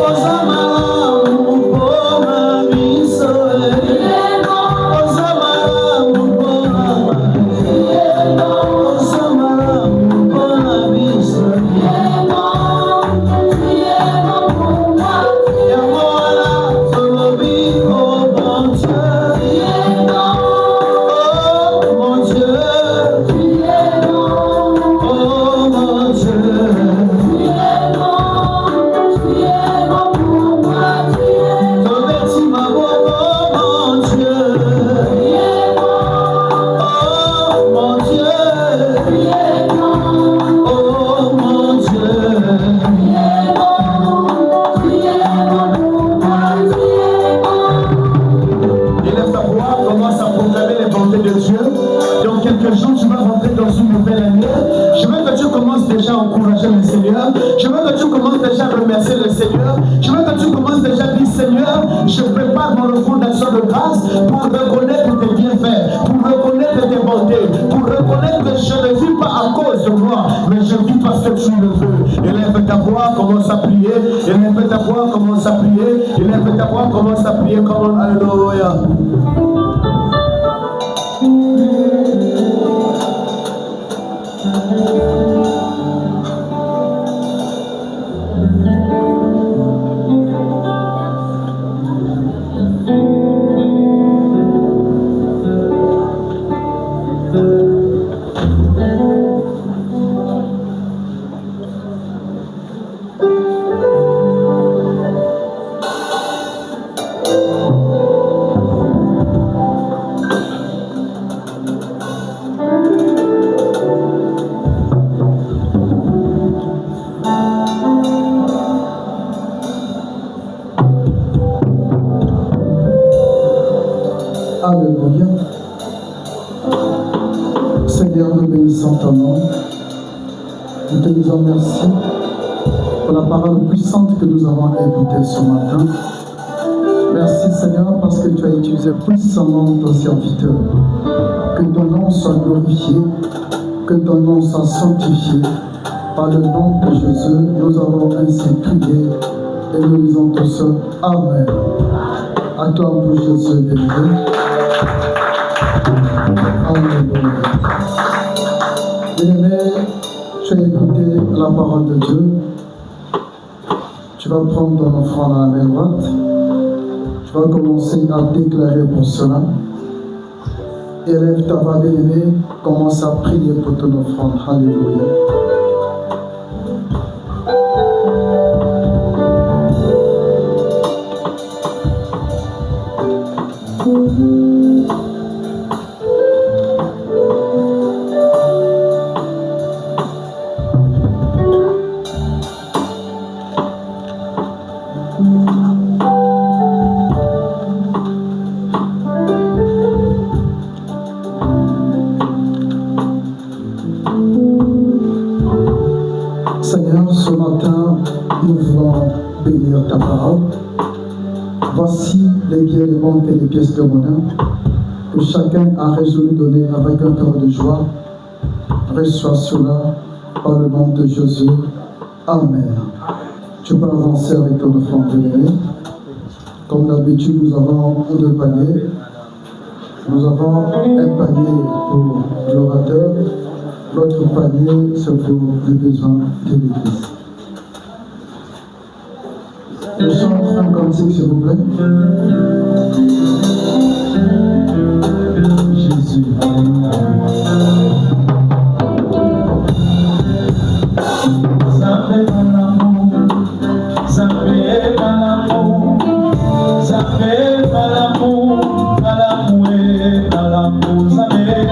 Osama Je veux que tu commences déjà à remercier le Seigneur. Je veux que tu commences déjà à dire, Seigneur, je prépare mon offrande d'action de grâce pour reconnaître tes bienfaits, pour reconnaître tes bontés, pour reconnaître que je ne vis pas à cause de moi, mais je vis parce que tu le veux. Élève ta voix, commence à prier. Élève ta voix, commence à prier. Élève ta voix, commence à prier. Comme alléluia. Alléluia. Seigneur, nous bénissons ton nom. Nous te disons merci pour la parole puissante que nous avons écoutée ce matin. Merci Seigneur parce que tu as utilisé puissamment ton serviteur. Que ton nom soit glorifié, que ton nom soit sanctifié. Par le nom de Jésus, nous avons ainsi prié et nous disons tous Amen. À toi pour Jésus béni. Alléluia. Bien-aimé, tu as écouté la parole de Dieu. Tu vas prendre ton offrande à la main droite. Tu vas commencer à déclarer pour cela. Élève ta voix, bien-aimé. Commence à prier pour ton offrande. Alléluia. Seigneur, ce matin, nous voulons bénir ta parole. Voici les billets de banque et les pièces de monnaie que chacun a résolu donner avec un cœur de joie. Reçois cela par le nom de Jésus. Amen. Tu peux avancer avec ton offrande bien-aimé. Comme d'habitude, nous avons deux paniers. Nous avons un panier pour l'orateur. L'autre panier, c'est pour les besoins de l'Église. Le chant un cantique, s'il vous plaît. Jésus. Ça fait mon amour, ça fait mon amour, ça fait mon amour, ça fait.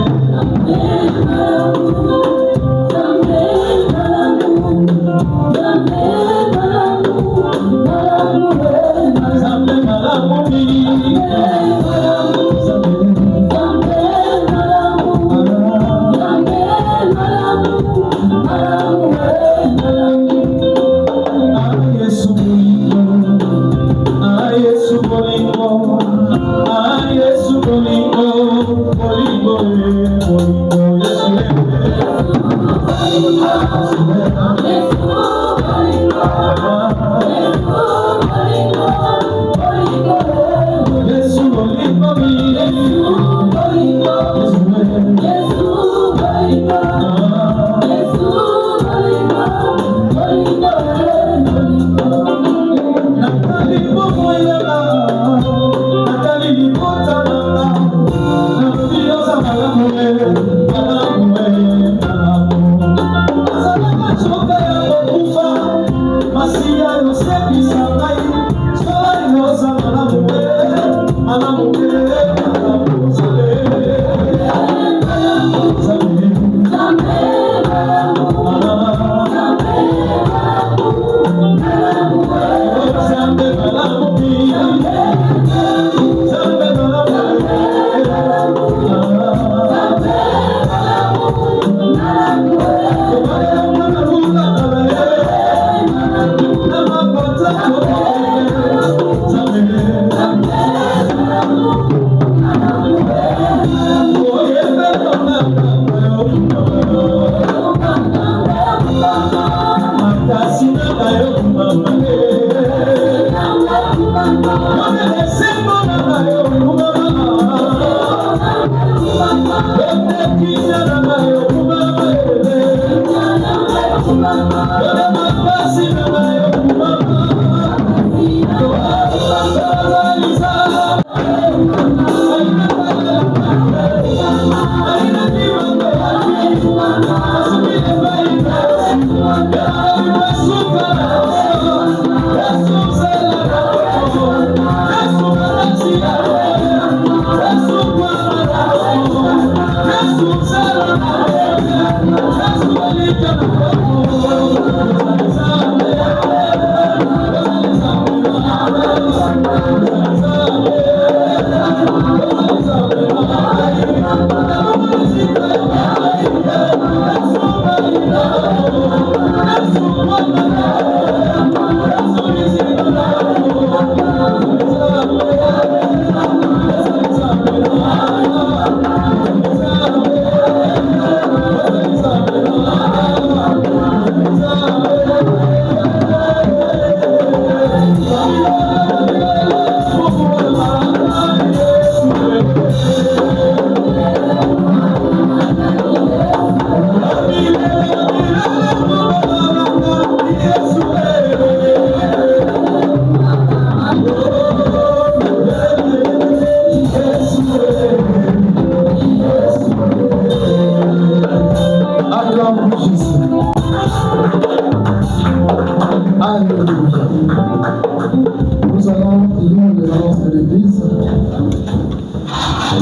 Nous allons lire les annonces de l'Église.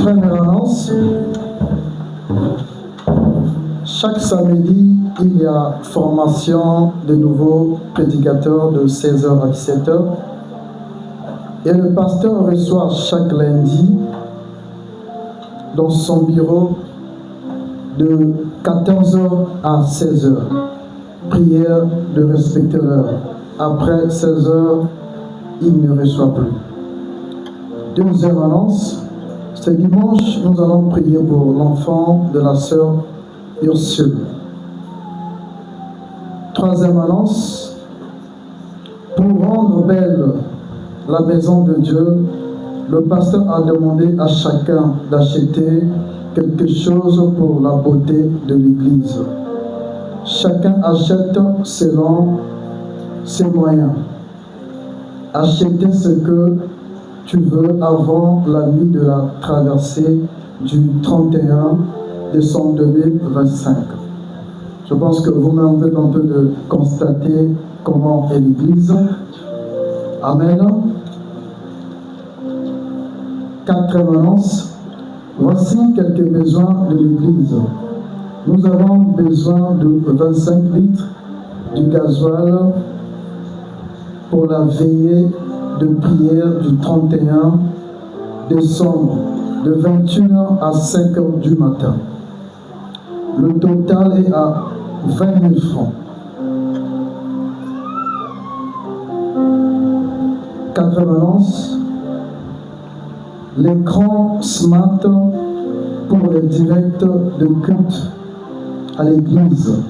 Première annonce. Chaque samedi, il y a formation de nouveaux prédicateurs de 16h à 17h. Et le pasteur reçoit chaque lundi dans son bureau de 14h à 16h. Prière de respecter l'heure. Après 16h, il ne reçoit plus. Deuxième annonce, ce dimanche, nous allons prier pour l'enfant de la sœur Ursule. Troisième annonce, pour rendre belle la maison de Dieu, le pasteur a demandé à chacun d'acheter quelque chose pour la beauté de l'église. Chacun achète selon ses moyens. Achetez ce que tu veux avant la nuit de la traversée du 31 décembre 2025. Je pense que vous-même êtes en train de constater comment est l'église. Amen. Quatrième annonce. Voici quelques besoins de l'église. Nous avons besoin de 25 litres du gasoil pour la veillée de prière du 31 décembre, de 21h à 5h du matin. Le total est à 20 000 francs. Quatrième annonce. L'écran smart pour les directs de culte à l'église.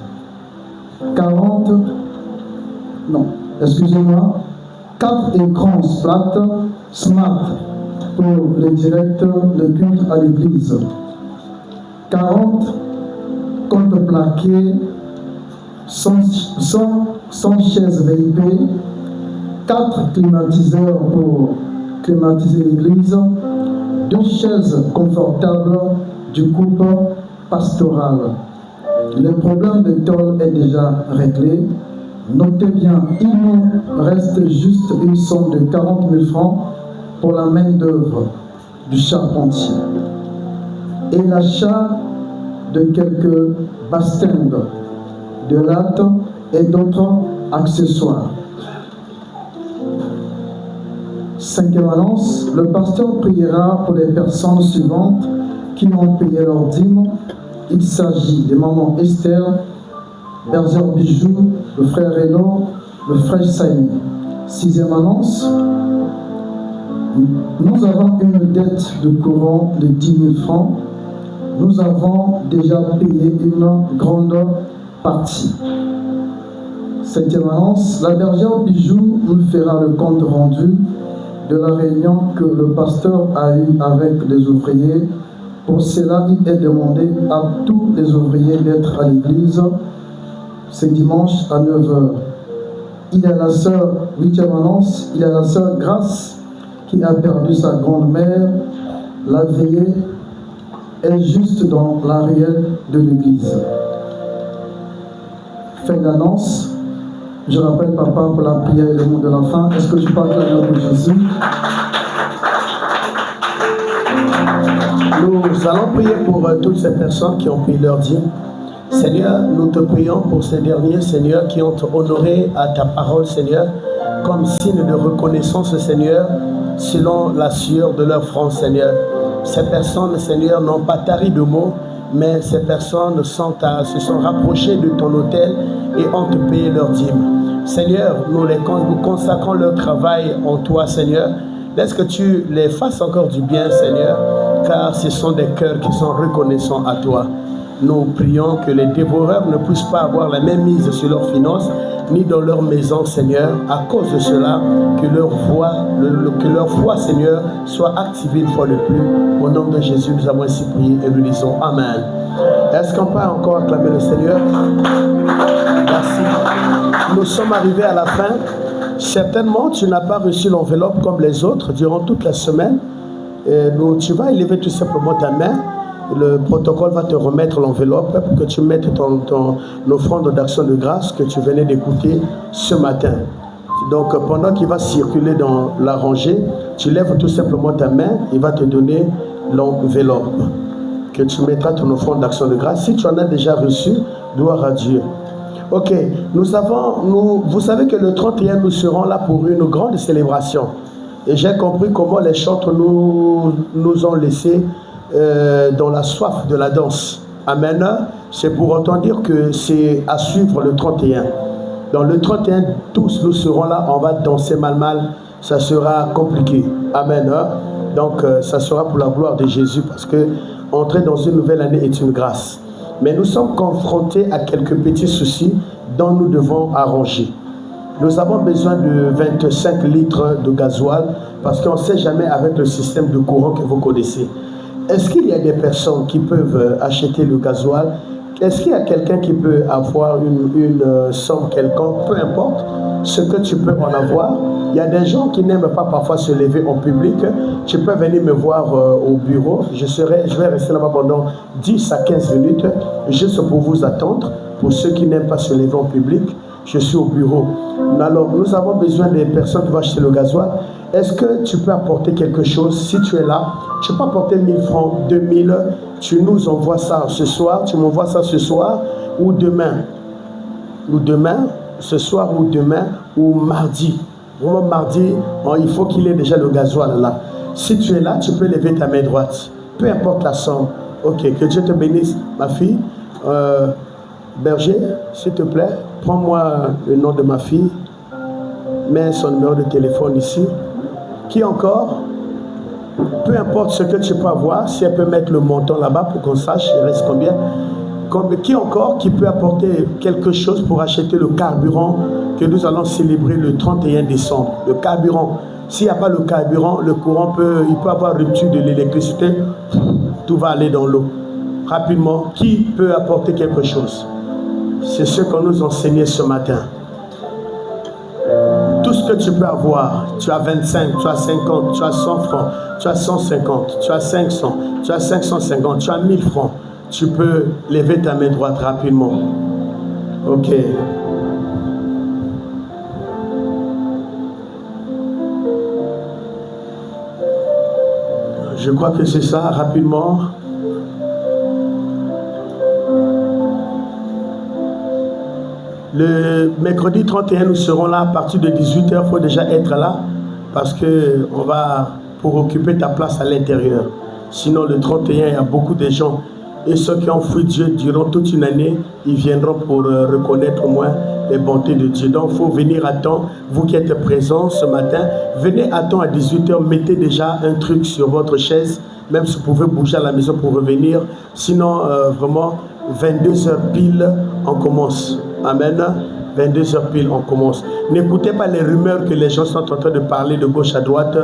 4 écrans smart pour les directs de culte à l'église. 40 comptes plaqués, 100 chaises VIP, 4 climatiseurs pour climatiser l'église, 2 chaises confortables du couple pastoral. Le problème de tôle est déjà réglé. Notez bien, il nous reste juste une somme de 40 000 francs pour la main-d'œuvre du charpentier et l'achat de quelques bastingues, de lattes et d'autres accessoires. Cinquième annonce, le pasteur priera pour les personnes suivantes qui ont payé leur dîme. Il s'agit des mamans Esther, Berger Bijou, le frère Renaud, le frère Saïd. Sixième annonce, nous avons une dette de courant de 10 000 francs. Nous avons déjà payé une grande partie. Septième annonce, la bergère Bijou nous fera le compte rendu de la réunion que le pasteur a eue avec les ouvriers. Pour cela, il est demandé à tous les ouvriers d'être à l'église ce dimanche à 9h. Il y a la sœur 8e annonce, il y a la sœur Grâce qui a perdu sa grande-mère. La veillée est juste dans la ruelle de l'église. Fin d'annonce. Je rappelle papa pour la prière et le mot de la fin. Est-ce que tu parles à l'heure de Jésus? Nous allons prier pour toutes ces personnes qui ont pris leur dîme. Seigneur, nous te prions pour ces derniers, Seigneur, qui ont honoré à ta parole, Seigneur, comme signe de reconnaissance, Seigneur, selon la sueur de leur front, Seigneur. Ces personnes, Seigneur, n'ont pas tari de mots, mais ces personnes se sont rapprochées de ton autel et ont te payé leur dîme. Seigneur, nous consacrons leur travail en toi, Seigneur. Laisse que tu les fasses encore du bien, Seigneur, car ce sont des cœurs qui sont reconnaissants à toi. Nous prions que les dévoreurs ne puissent pas avoir la même mise sur leurs finances, ni dans leur maison, Seigneur. À cause de cela, que leur foi, Seigneur, soit activée une fois de plus. Au nom de Jésus, nous avons ainsi prié et nous disons Amen. Est-ce qu'on peut encore acclamer le Seigneur? Merci. Nous sommes arrivés à la fin. Certainement, tu n'as pas reçu l'enveloppe comme les autres durant toute la semaine. Tu vas élever tout simplement ta main. Le protocole va te remettre l'enveloppe pour que tu mettes ton offrande d'action de grâce que tu venais d'écouter ce matin. Donc, pendant qu'il va circuler dans la rangée, tu lèves tout simplement ta main, il va te donner l'enveloppe que tu mettras ton offrande d'action de grâce. Si tu en as déjà reçu, gloire à Dieu. Ok, vous savez que le 31, nous serons là pour une grande célébration. Et j'ai compris comment les chantres nous ont laissés dans la soif de la danse. Amen. C'est pour autant dire que c'est à suivre le 31. Dans le 31, tous nous serons là, on va danser mal, ça sera compliqué. Amen. Donc ça sera pour la gloire de Jésus, parce que entrer dans une nouvelle année est une grâce. Mais nous sommes confrontés à quelques petits soucis dont nous devons arranger. Nous avons besoin de 25 litres de gasoil, parce qu'on ne sait jamais avec le système de courant que vous connaissez. Est-ce qu'il y a des personnes qui peuvent acheter le gasoil? Est-ce qu'il y a quelqu'un qui peut avoir une somme quelconque? Peu importe ce que tu peux en avoir. Il y a des gens qui n'aiment pas parfois se lever en public. Tu peux venir me voir au bureau. Je vais rester là-bas pendant 10 à 15 minutes, juste pour vous attendre. Pour ceux qui n'aiment pas se lever en public, je suis au bureau. Alors, nous avons besoin des personnes qui vont acheter le gasoil. Est-ce que tu peux apporter quelque chose? Si tu es là, tu peux apporter 1000 francs, 2000. Tu nous envoies ça ce soir. Tu m'envoies ça ce soir ou demain. Ou demain, ce soir ou demain, ou mardi. Vraiment mardi, il faut qu'il ait déjà le gasoil là. Si tu es là, tu peux lever ta main droite. Peu importe la somme. Ok, que Dieu te bénisse, ma fille. Berger, s'il te plaît, prends-moi le nom de ma fille. Mets son numéro de téléphone ici. Qui encore? Peu importe ce que tu peux avoir, si elle peut mettre le montant là-bas pour qu'on sache, il reste combien. Qui encore qui peut apporter quelque chose pour acheter le carburant que nous allons célébrer le 31 décembre? Le carburant. S'il n'y a pas le carburant, le courant il peut avoir rupture de l'électricité, tout va aller dans l'eau. Rapidement, qui peut apporter quelque chose? C'est ce qu'on nous enseignait ce matin. Tout ce que tu peux avoir, tu as 25, tu as 50, tu as 100 francs, tu as 150, tu as 500, tu as 550, tu as 1000 francs. Tu peux lever ta main droite rapidement. Ok. Je crois que c'est ça, rapidement. Le mercredi 31, nous serons là à partir de 18h. Il faut déjà être là parce qu'on va pour occuper ta place à l'intérieur. Sinon, le 31, il y a beaucoup de gens. Et ceux qui ont fui Dieu durant toute une année, ils viendront pour reconnaître au moins les bontés de Dieu. Donc, il faut venir à temps. Vous qui êtes présents ce matin, venez à temps à 18h. Mettez déjà un truc sur votre chaise. Même si vous pouvez bouger à la maison pour revenir. Sinon, vraiment, 22h pile, on commence. Amen. 22h pile, on commence. N'écoutez pas les rumeurs que les gens sont en train de parler de gauche à droite,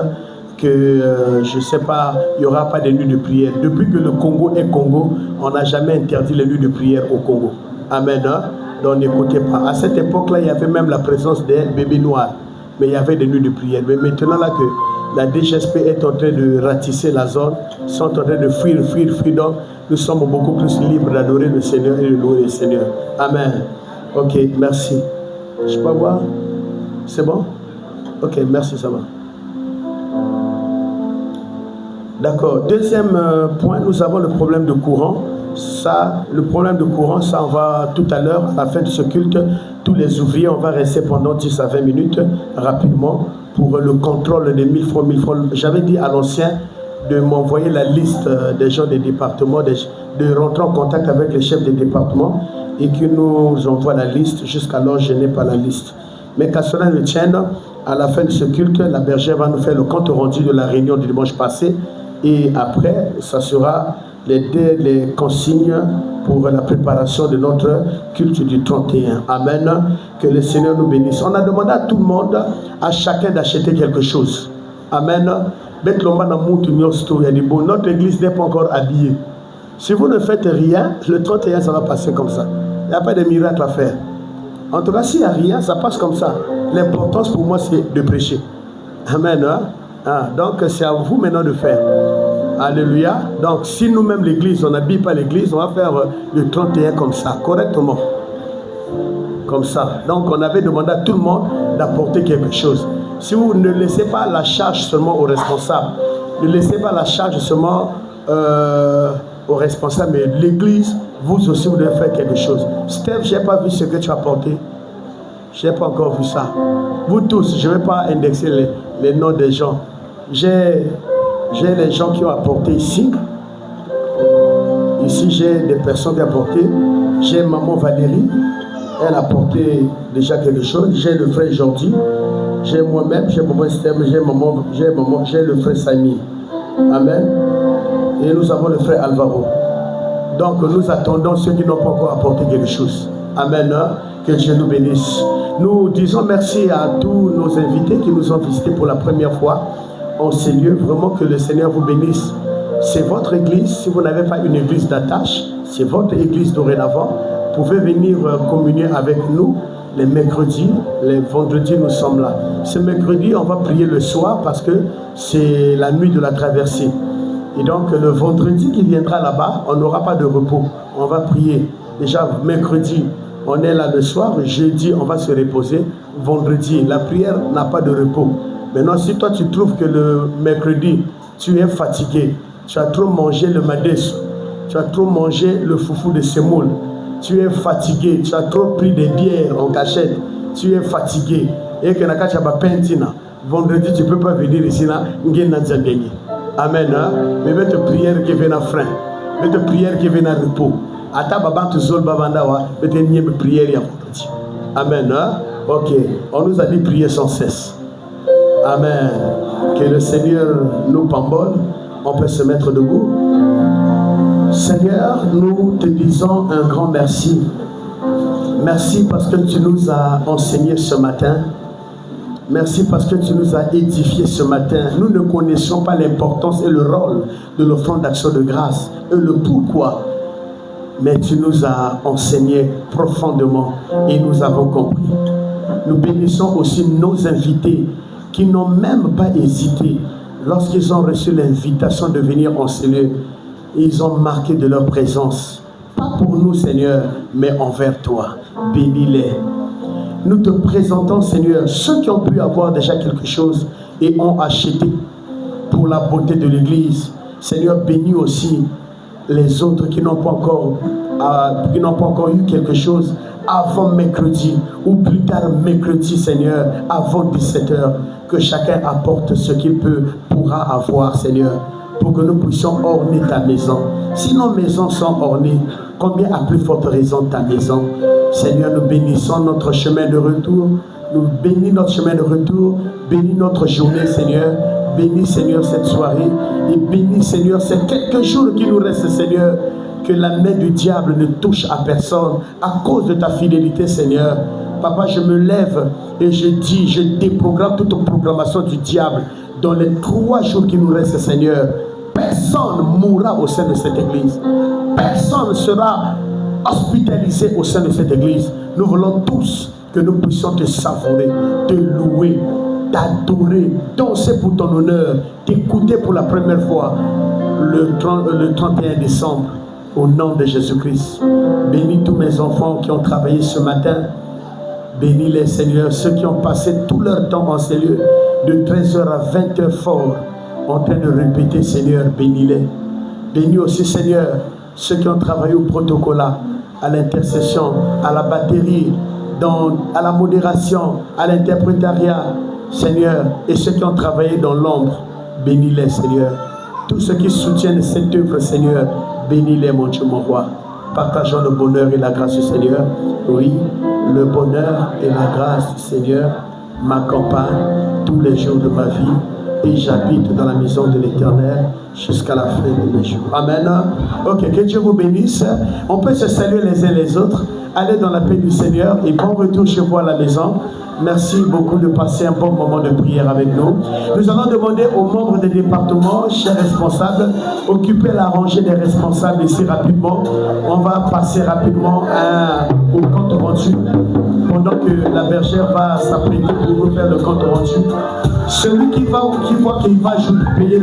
que je ne sais pas, il n'y aura pas de nuit de prière. Depuis que le Congo est Congo, on n'a jamais interdit les nuits de prière au Congo. Amen. Hein? Donc n'écoutez pas. À cette époque-là, il y avait même la présence des bébés noirs. Mais il y avait des nuits de prière. Mais maintenant là que la DGSP est en train de ratisser la zone, sont en train de fuir. Donc nous sommes beaucoup plus libres d'adorer le Seigneur et de louer le Seigneur. Amen. Ok, merci. Je peux voir? C'est bon? Ok, merci, ça va. D'accord. Deuxième point, nous avons le problème de courant. Ça, le problème de courant, ça on va tout à l'heure, à la fin de ce culte, tous les ouvriers, on va rester pendant 10 à 20 minutes, rapidement, pour le contrôle des 1000 francs. J'avais dit à l'ancien de m'envoyer la liste des gens des départements, de rentrer en contact avec les chefs des départements et qu'ils nous envoient la liste. Jusqu'alors, je n'ai pas la liste. Mais qu'à cela ne tienne, à la fin de ce culte, la bergère va nous faire le compte rendu de la réunion du dimanche passé. Et après, ça sera les consignes pour la préparation de notre culte du 31. Amen. Que le Seigneur nous bénisse. On a demandé à tout le monde, à chacun d'acheter quelque chose. Amen. Notre église n'est pas encore habillée. Si vous ne faites rien, le 31, ça va passer comme ça. Il n'y a pas de miracle à faire. En tout cas, s'il n'y a rien, ça passe comme ça. L'importance pour moi, c'est de prêcher. Amen. Donc, c'est à vous maintenant de faire. Alléluia. Donc, si nous-mêmes, l'église, on n'habille pas l'église, on va faire le 31 comme ça, correctement. Comme ça. Donc, on avait demandé à tout le monde d'apporter quelque chose. Si vous ne laissez pas la charge seulement aux responsables, ne laissez pas la charge seulement aux responsables, mais l'église, vous aussi, vous devez faire quelque chose. Steph, je n'ai pas vu ce que tu as apporté. Je n'ai pas encore vu ça. Vous tous, je ne vais pas indexer les noms des gens. J'ai les gens qui ont apporté ici. Ici, j'ai des personnes qui ont apporté. J'ai maman Valérie. Elle a apporté déjà quelque chose. J'ai le frère Jordi. J'ai moi-même. J'ai maman Esther. J'ai le frère Samy. Amen. Et nous avons le frère Alvaro. Donc, nous attendons ceux qui n'ont pas encore apporté quelque chose. Amen. Que Dieu nous bénisse. Nous disons merci à tous nos invités qui nous ont visités pour la première fois en ces lieux. Vraiment que le Seigneur vous bénisse. C'est votre église. Si vous n'avez pas une église d'attache, c'est votre église dorénavant. Vous pouvez venir communier avec nous les mercredis. Les vendredis, nous sommes là. Ce mercredi, on va prier le soir parce que c'est la nuit de la traversée. Et donc, le vendredi qui viendra là-bas, on n'aura pas de repos. On va prier. Déjà, mercredi, on est là le soir. Jeudi, on va se reposer. Vendredi, la prière n'a pas de repos. Maintenant, si toi, tu trouves que le mercredi, tu es fatigué, tu as trop mangé le madès, tu as trop mangé le foufou de semoule, tu es fatigué, tu as trop pris des bières en cachette, tu es fatigué, et que tu as pentina, vendredi, tu ne peux pas venir ici, là, amen. Mais mets ta prière qui vient à frein, mets ta prière qui vient à repos. Ata baba tu zol bavandawa, mets ta prière à vendredi. Amen. Ok, on nous a dit prier sans cesse. Amen. Que le Seigneur nous pambole. On peut se mettre debout. Seigneur, nous te disons un grand merci. Merci parce que tu nous as enseigné ce matin. Merci parce que tu nous as édifié ce matin. Nous ne connaissions pas l'importance et le rôle de l'offrande d'action de grâce et le pourquoi. Mais tu nous as enseigné profondément et nous avons compris. Nous bénissons aussi nos invités qui n'ont même pas hésité lorsqu'ils ont reçu l'invitation de venir en cellule. Ils ont marqué de leur présence. Pas pour nous, Seigneur, mais envers toi. Bénis-les. Nous te présentons, Seigneur, ceux qui ont pu avoir déjà quelque chose et ont acheté pour la beauté de l'Église. Seigneur, bénis aussi les autres qui n'ont pas encore eu quelque chose avant mercredi ou plus tard mercredi, Seigneur, avant 17h, que chacun apporte ce qu'il pourra avoir, Seigneur, pour que nous puissions orner ta maison. Si nos maisons sont ornées, combien à plus forte raison ta maison? Seigneur, nous bénissons notre chemin de retour, nous bénis notre chemin de retour, bénis notre journée, Seigneur. Bénis, Seigneur, cette soirée et bénis, Seigneur, ces quelques jours qui nous restent, Seigneur, que la main du diable ne touche à personne à cause de ta fidélité, Seigneur. papa, je me lève et je dis, je déprogramme toute programmation du diable. Dans les 3 jours qui nous restent, Seigneur, personne ne mourra au sein de cette église. Personne ne sera hospitalisé au sein de cette église. Nous voulons tous que nous puissions te savourer, te louer, t'adorer, danser pour ton honneur, t'écouter pour la première fois le 31 décembre. Au nom de Jésus-Christ. Bénis tous mes enfants qui ont travaillé ce matin. Bénis-les, Seigneur, ceux qui ont passé tout leur temps en ces lieux, de 13h à 20h fort, en train de répéter, Seigneur, bénis-les. Bénis aussi, Seigneur, ceux qui ont travaillé au protocole, à l'intercession, à la batterie, à la modération, à l'interprétariat, Seigneur, et ceux qui ont travaillé dans l'ombre, bénis-les, Seigneur. Tous ceux qui soutiennent cette œuvre, Seigneur, bénis-les, mon Dieu, mon roi. Partageons le bonheur et la grâce du Seigneur. Oui, le bonheur et la grâce du Seigneur m'accompagnent tous les jours de ma vie et j'habite dans la maison de l'Éternel jusqu'à la fin de mes jours. Amen. Ok, que Dieu vous bénisse. On peut se saluer les uns les autres. Allez dans la paix du Seigneur et bon retour chez vous à la maison. Merci beaucoup de passer un bon moment de prière avec nous. Nous allons demander aux membres des départements, chers responsables, occuper la rangée des responsables ici rapidement. On va passer rapidement au compte rendu pendant que la bergère va s'apprêter pour nous faire le compte rendu. Celui qui voit qu'il va payer le